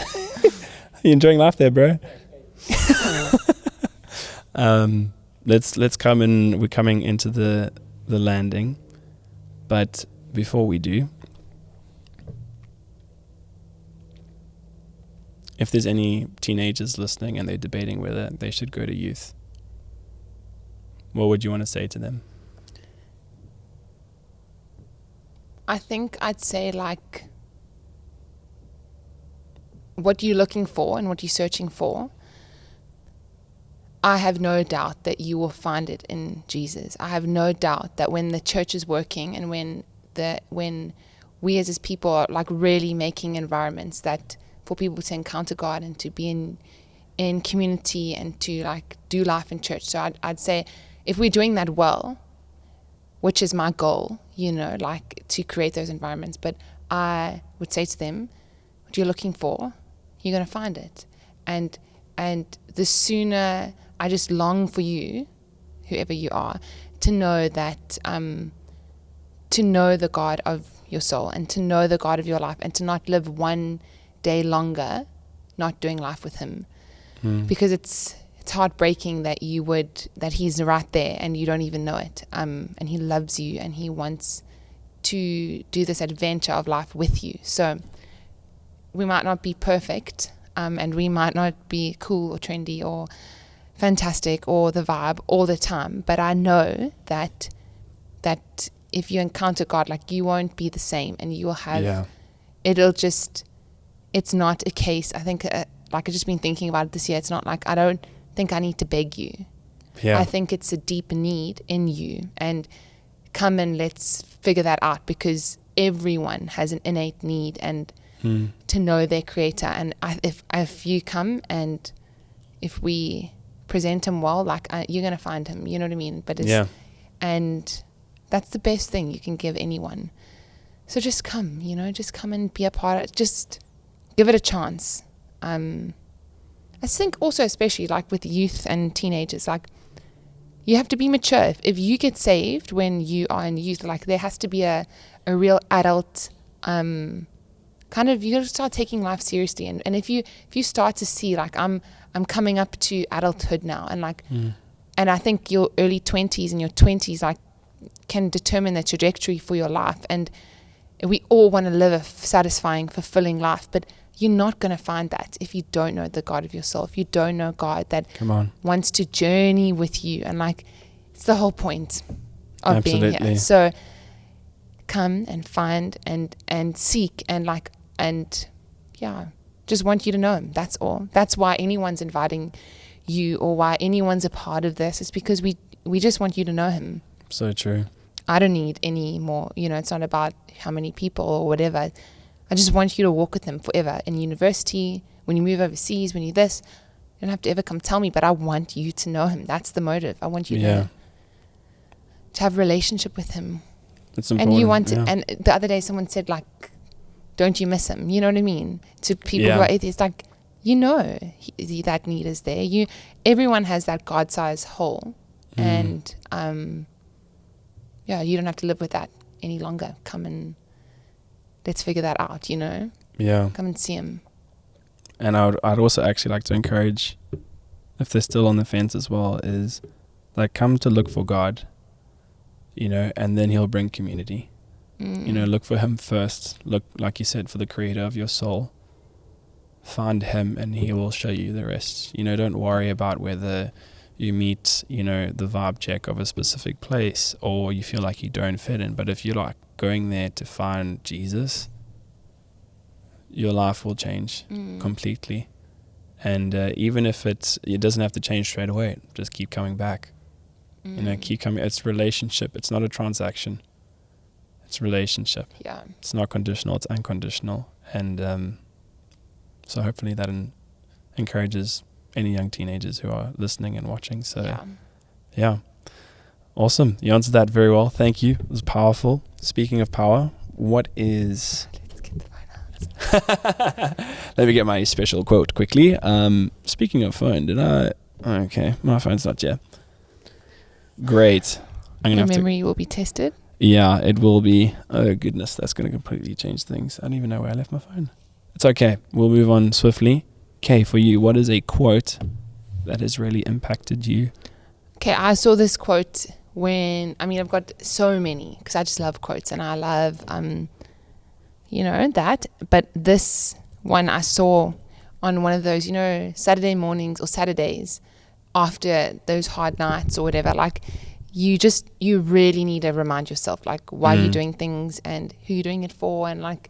You enjoying life there, bro? Let's come in. We're coming into the landing, but before we do, if there's any teenagers listening and they're debating whether they should go to youth, what would you want to say to them? I think I'd say, like, what you're looking for and what you're searching for, I have no doubt that you will find it in Jesus. I have no doubt that when the church is working and when we as his people are like really making environments that for people to encounter God and to be in community and to like do life in church. So I'd say if we're doing that well, which is my goal, you know, like to create those environments, but I would say to them, what you're looking for, you're going to find it. And the sooner, I just long for you, whoever you are, to know that, to know the God of your soul and to know the God of your life and to not live one day longer not doing life with him. Because it's heartbreaking that he's right there and you don't even know it. And he loves you and he wants to do this adventure of life with you. So we might not be perfect, and we might not be cool or trendy or fantastic or the vibe all the time, but I know that if you encounter God, like, you won't be the same and you will have it's not a case, I think, like I've just been thinking about it this year, it's not like I don't think I need to beg you. I think it's a deep need in you, and come and let's figure that out, because everyone has an innate need and to know their creator. And if you come and if we present him well, like, you're going to find him, you know what I mean? But and that's the best thing you can give anyone. So just come, just come and be a part of it. Just give it a chance. I think also, especially like with youth and teenagers, like, you have to be mature. If you get saved when you are in youth, like, there has to be a real adult, kind of, you got to start taking life seriously. And if you start to see, like, I'm coming up to adulthood now, and like, and I think your early 20s and your 20s, like, can determine the trajectory for your life. And we all want to live a satisfying, fulfilling life, but you're not going to find that if you don't know the God of your soul, if you don't know God that wants to journey with you. And like, it's the whole point of being here. So come and find and seek and just want you to know him. That's all. That's why anyone's inviting you or why anyone's a part of this, is because we just want you to know him. So true. I don't need any more, it's not about how many people or whatever. I just want you to walk with him forever. In university, when you move overseas, when you this, you don't have to ever come tell me, but I want you to know him. That's the motive. I want you to have a relationship with him. It's important. And you want it. And the other day someone said, like, don't you miss him? You know what I mean? To people who are atheists, like, that need is there. Everyone has that God-sized hole. And, you don't have to live with that any longer. Come and let's figure that out, Yeah. Come and see him. And I'd also actually like to encourage, if they're still on the fence as well, is like, come to look for God, and then he'll bring community. Look for him first. Look, like you said, for the creator of your soul. find him and he will show you the rest. Don't worry about whether you meet, the vibe check of a specific place or you feel like you don't fit in. But if you're like going there to find Jesus, your life will change completely. And even if it doesn't have to change straight away, just keep coming back. Keep coming. It's relationship. It's not a transaction. It's relationship. Yeah. It's not conditional. It's unconditional. And so hopefully that encourages any young teenagers who are listening and watching. So yeah. Awesome. You answered that very well. Thank you. It was powerful. Speaking of power, what is... Let's get the phone out. Let me get my special quote quickly. Speaking of phone, okay, my phone's not yet. Great. Your memory will be tested. Yeah, it will be. Oh goodness, that's going to completely change things. I don't even know where I left my phone. It's okay. We'll move on swiftly. Okay, for you, what is a quote that has really impacted you? Okay, I saw this quote I've got so many because I just love quotes and I love, that. But this one I saw on one of those, Saturday mornings or Saturdays after those hard nights or whatever. Like, you really need to remind yourself, like, why you're doing things and who you're doing it for. And, like,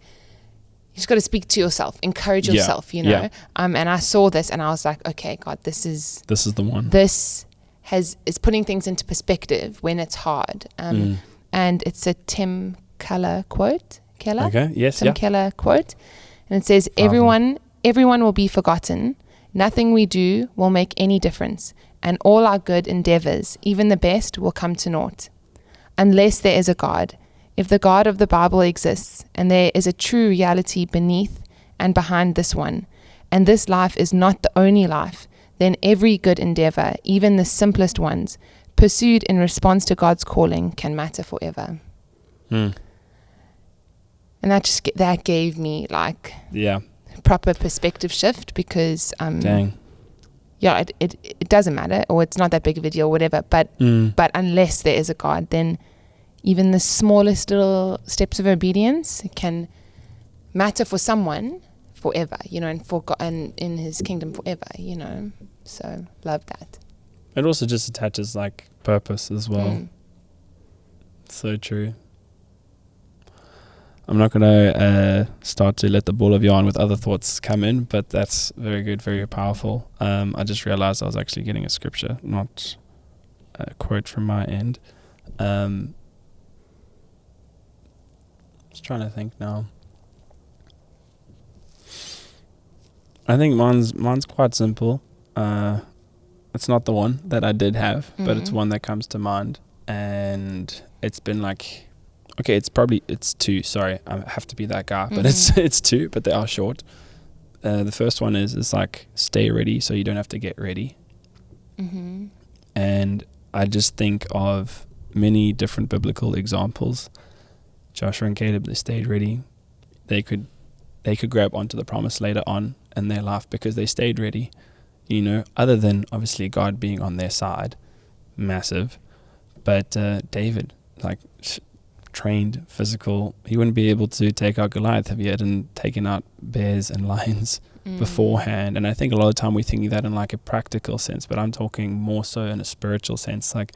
you just got to speak to yourself, encourage yourself, And I saw this and I was like, okay, God, this is the one. This is putting things into perspective when it's hard. And it's a Tim Keller quote. Okay, yes, Tim Keller quote. And it says, everyone will be forgotten. Nothing we do will make any difference. And all our good endeavors, even the best, will come to naught. Unless there is a God. If the God of the Bible exists, and there is a true reality beneath and behind this one, and this life is not the only life, then every good endeavor, even the simplest ones, pursued in response to God's calling, can matter forever. And that gave me like proper perspective shift because it doesn't matter, or it's not that big of a deal, or whatever. But unless there is a God, then even the smallest little steps of obedience can matter for someone forever, and for God and in His kingdom forever, So love that. It also just attaches like purpose as well. So true. I'm not going to start to let the ball of yarn with other thoughts come in, but that's very good, very powerful. I just realized I was actually getting a scripture, not a quote from my end. Just trying to think now. I think mine's quite simple. It's not the one that I did have, but it's one that comes to mind, and it's been like, okay, it's two. Sorry, I have to be that guy, but it's two, but they are short. The first one is like, stay ready so you don't have to get ready. And I just think of many different biblical examples. Joshua and Caleb, they stayed ready. They could grab onto the promise later on in their life because they stayed ready. Other than obviously God being on their side, massive. But David, like, trained, physical, he wouldn't be able to take out Goliath if he hadn't taken out bears and lions beforehand. And I think a lot of the time we're thinking that in like a practical sense, but I'm talking more so in a spiritual sense. Like,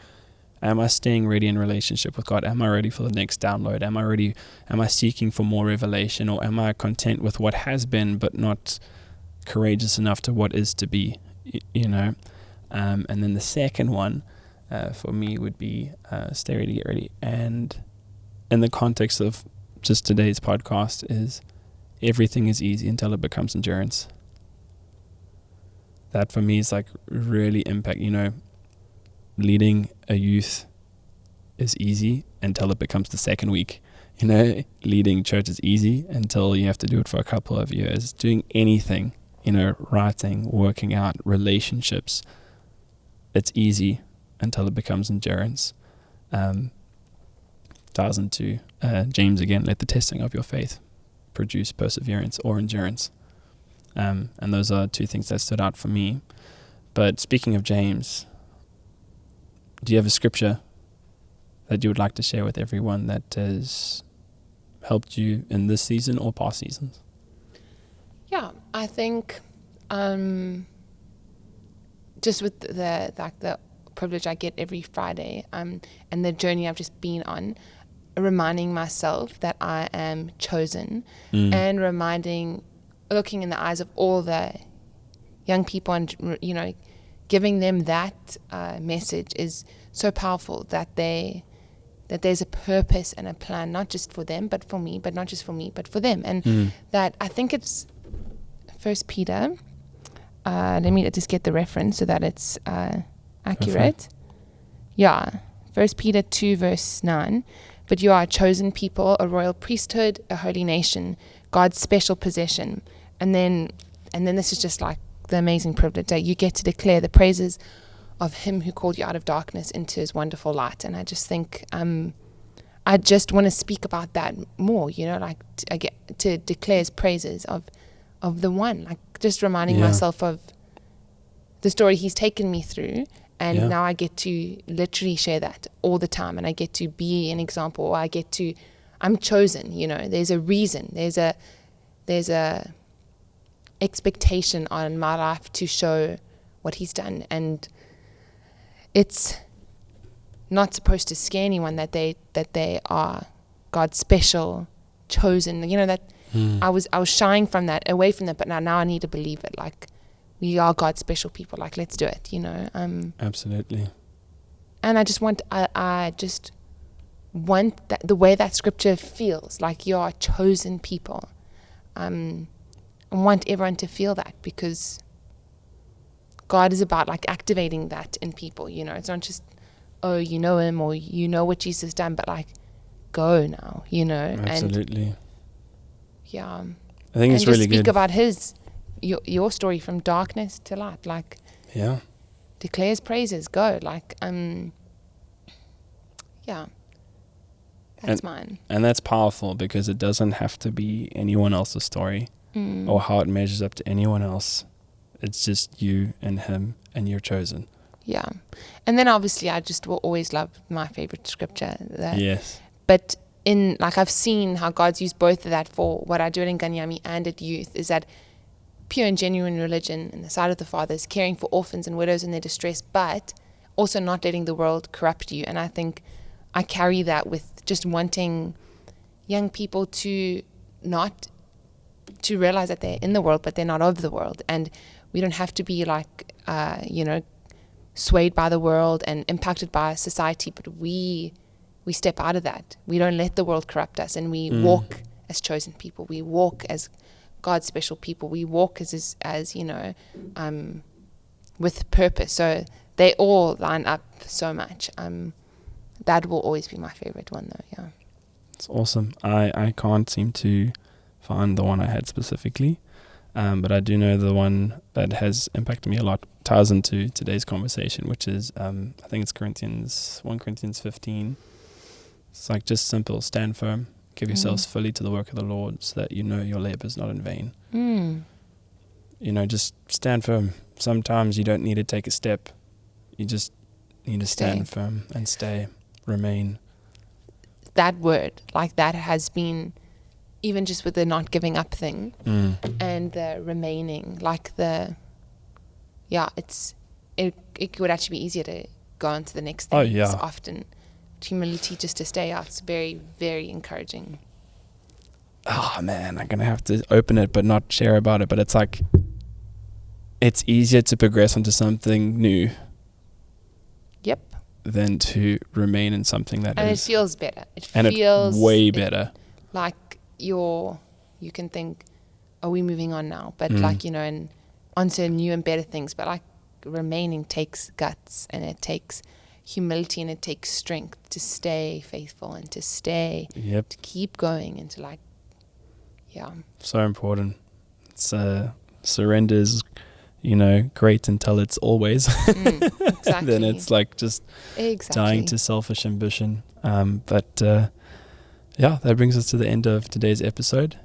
am I staying ready in relationship with God? Am I ready for the next download? Am I seeking for more revelation, or am I content with what has been but not courageous enough to what is to be? And then the second one for me would be stay ready, get ready. And in the context of just today's podcast is everything is easy until it becomes endurance. That for me is like really impact, leading a youth is easy until it becomes the second week. Leading church is easy until you have to do it for a couple of years. Doing anything, writing, working out, relationships, it's easy until it becomes endurance. Ties into James again, let the testing of your faith produce perseverance or endurance. And those are two things that stood out for me. But speaking of James, do you have a scripture that you would like to share with everyone that has helped you in this season or past seasons? Yeah. I think just with the privilege I get every Friday and the journey I've just been on, reminding myself that I am chosen, and looking in the eyes of all the young people, and giving them that message is so powerful, that there's a purpose and a plan, not just for them but for me, but not just for me but for them. And that, I think it's 1 Peter, let me just get the reference so that it's accurate. Yeah, 1 Peter 2 verse 9. But you are a chosen people, a royal priesthood, a holy nation, God's special possession. And then this is just like the amazing privilege that you get to declare the praises of him who called you out of darkness into his wonderful light. And I just think I just want to speak about that more, I get to declare his praises of the one, like just reminding myself of the story he's taken me through. And now I get to literally share that all the time, and I get to be an example, or I'm chosen, there's a reason, there's a expectation on my life to show what he's done. And it's not supposed to scare anyone that they are God's special, chosen, that I was shying from that, away from that, but now I need to believe it, like we are God's special people, like let's do it, Absolutely. And I just want that, the way that scripture feels, like you are a chosen people. I want everyone to feel that, because God is about like activating that in people, it's not just, oh, you know him, or you know what Jesus has done, but like go now, Absolutely. And yeah, I think it's really good. Speak about your story from darkness to light, like declare his praises, go, like that's mine. And that's powerful, because it doesn't have to be anyone else's story or how it measures up to anyone else. It's just you and him, and you're chosen. Yeah. And then obviously I just will always love my favorite scripture. Yes. But I've seen how God's used both of that for what I do at Nganyami and at youth, is that pure and genuine religion in the sight of the Father is caring for orphans and widows in their distress, but also not letting the world corrupt you. And I think I carry that with just wanting young people to realize that they're in the world, but they're not of the world. And we don't have to be like, swayed by the world and impacted by society, but we step out of that. We don't let the world corrupt us, and we walk as chosen people. We walk as God's special people. We walk as with purpose. So they all line up so much. That will always be my favorite one, though. Yeah, it's awesome. I can't seem to find the one I had specifically, but I do know the one that has impacted me a lot ties into today's conversation, which is I think it's 1 Corinthians 15. It's like just simple: stand firm, give yourselves fully to the work of the Lord, so that your labor is not in vain. Just stand firm. Sometimes you don't need to take a step. You just need to stand firm and stay, remain. That word, like that has been, even just with the not giving up thing and the remaining, like it would actually be easier to go on to the next thing. Oh, yeah. It's often humility just to stay out. It's very, very encouraging. Oh man, I'm gonna have to open it but not share about it. But it's like, it's easier to progress into something new. Yep. Than to remain in something that and is. And it feels better. It feels way better. Like you can think, are we moving on now? But and onto new and better things. But like remaining takes guts, and it takes humility, and it takes strength to stay faithful and to stay, to keep going, and to so important. It's surrender is great until it's always exactly. Then it's like just dying to selfish ambition, but that brings us to the end of today's episode.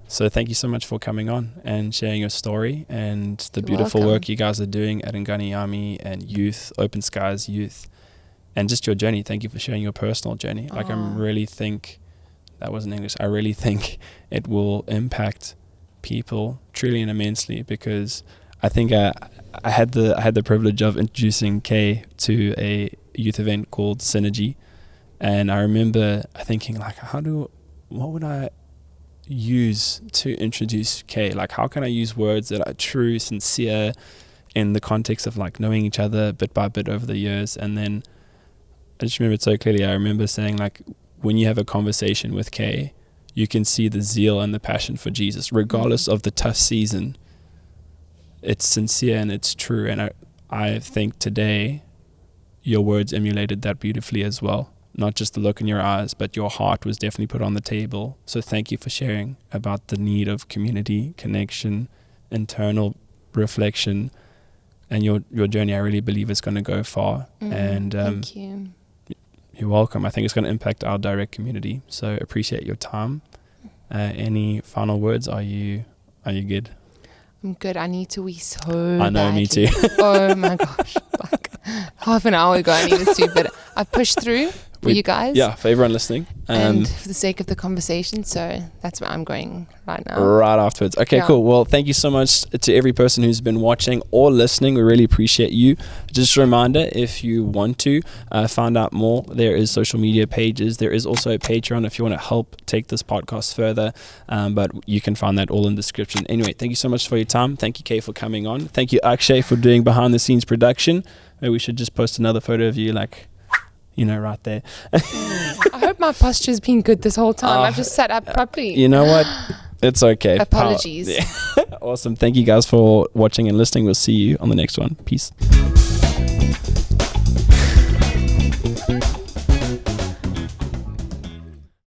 So thank you so much for coming on and sharing your story and the beautiful work you guys are doing at Nganyami and youth, Open Skies Youth, and just your journey. Thank you for sharing your personal journey. Like I really think it will impact people truly and immensely, because I think I had the privilege of introducing Kay to a youth event called Synergy, and I remember thinking like, what would I use to introduce Kay? Like, how can I use words that are true, sincere, in the context of like knowing each other bit by bit over the years? And then I just remember it so clearly. I remember saying like, when you have a conversation with Kay, you can see the zeal and the passion for Jesus, regardless of the tough season. It's sincere and it's true. And I think today your words emulated that beautifully as well. Not just the look in your eyes, but your heart was definitely put on the table. So thank you for sharing about the need of community, connection, internal reflection, and your journey. I really believe it's going to go far. And thank you. You're welcome. I think it's going to impact our direct community. So appreciate your time. Any final words? Are you good? I'm good. I need to wee so I know, badly. me too. Oh my gosh. Like half an hour ago I needed to, but I pushed through for you guys. Yeah, for everyone listening. And for the sake of the conversation. So that's where I'm going right now. Right afterwards. Okay, Yeah. cool. Well, thank you so much to every person who's been watching or listening. We really appreciate you. Just a reminder, if you want to find out more, there is social media pages. There is also a Patreon if you want to help take this podcast further. But you can find that all in the description. Anyway, thank you so much for your time. Thank you, Kay, for coming on. Thank you, Akshay, for doing behind the scenes production. Maybe we should just post another photo of you right there. I hope my posture's been good this whole time. I've just sat up properly. You know what? It's okay. Apologies. Awesome. Thank you guys for watching and listening. We'll see you on the next one. Peace.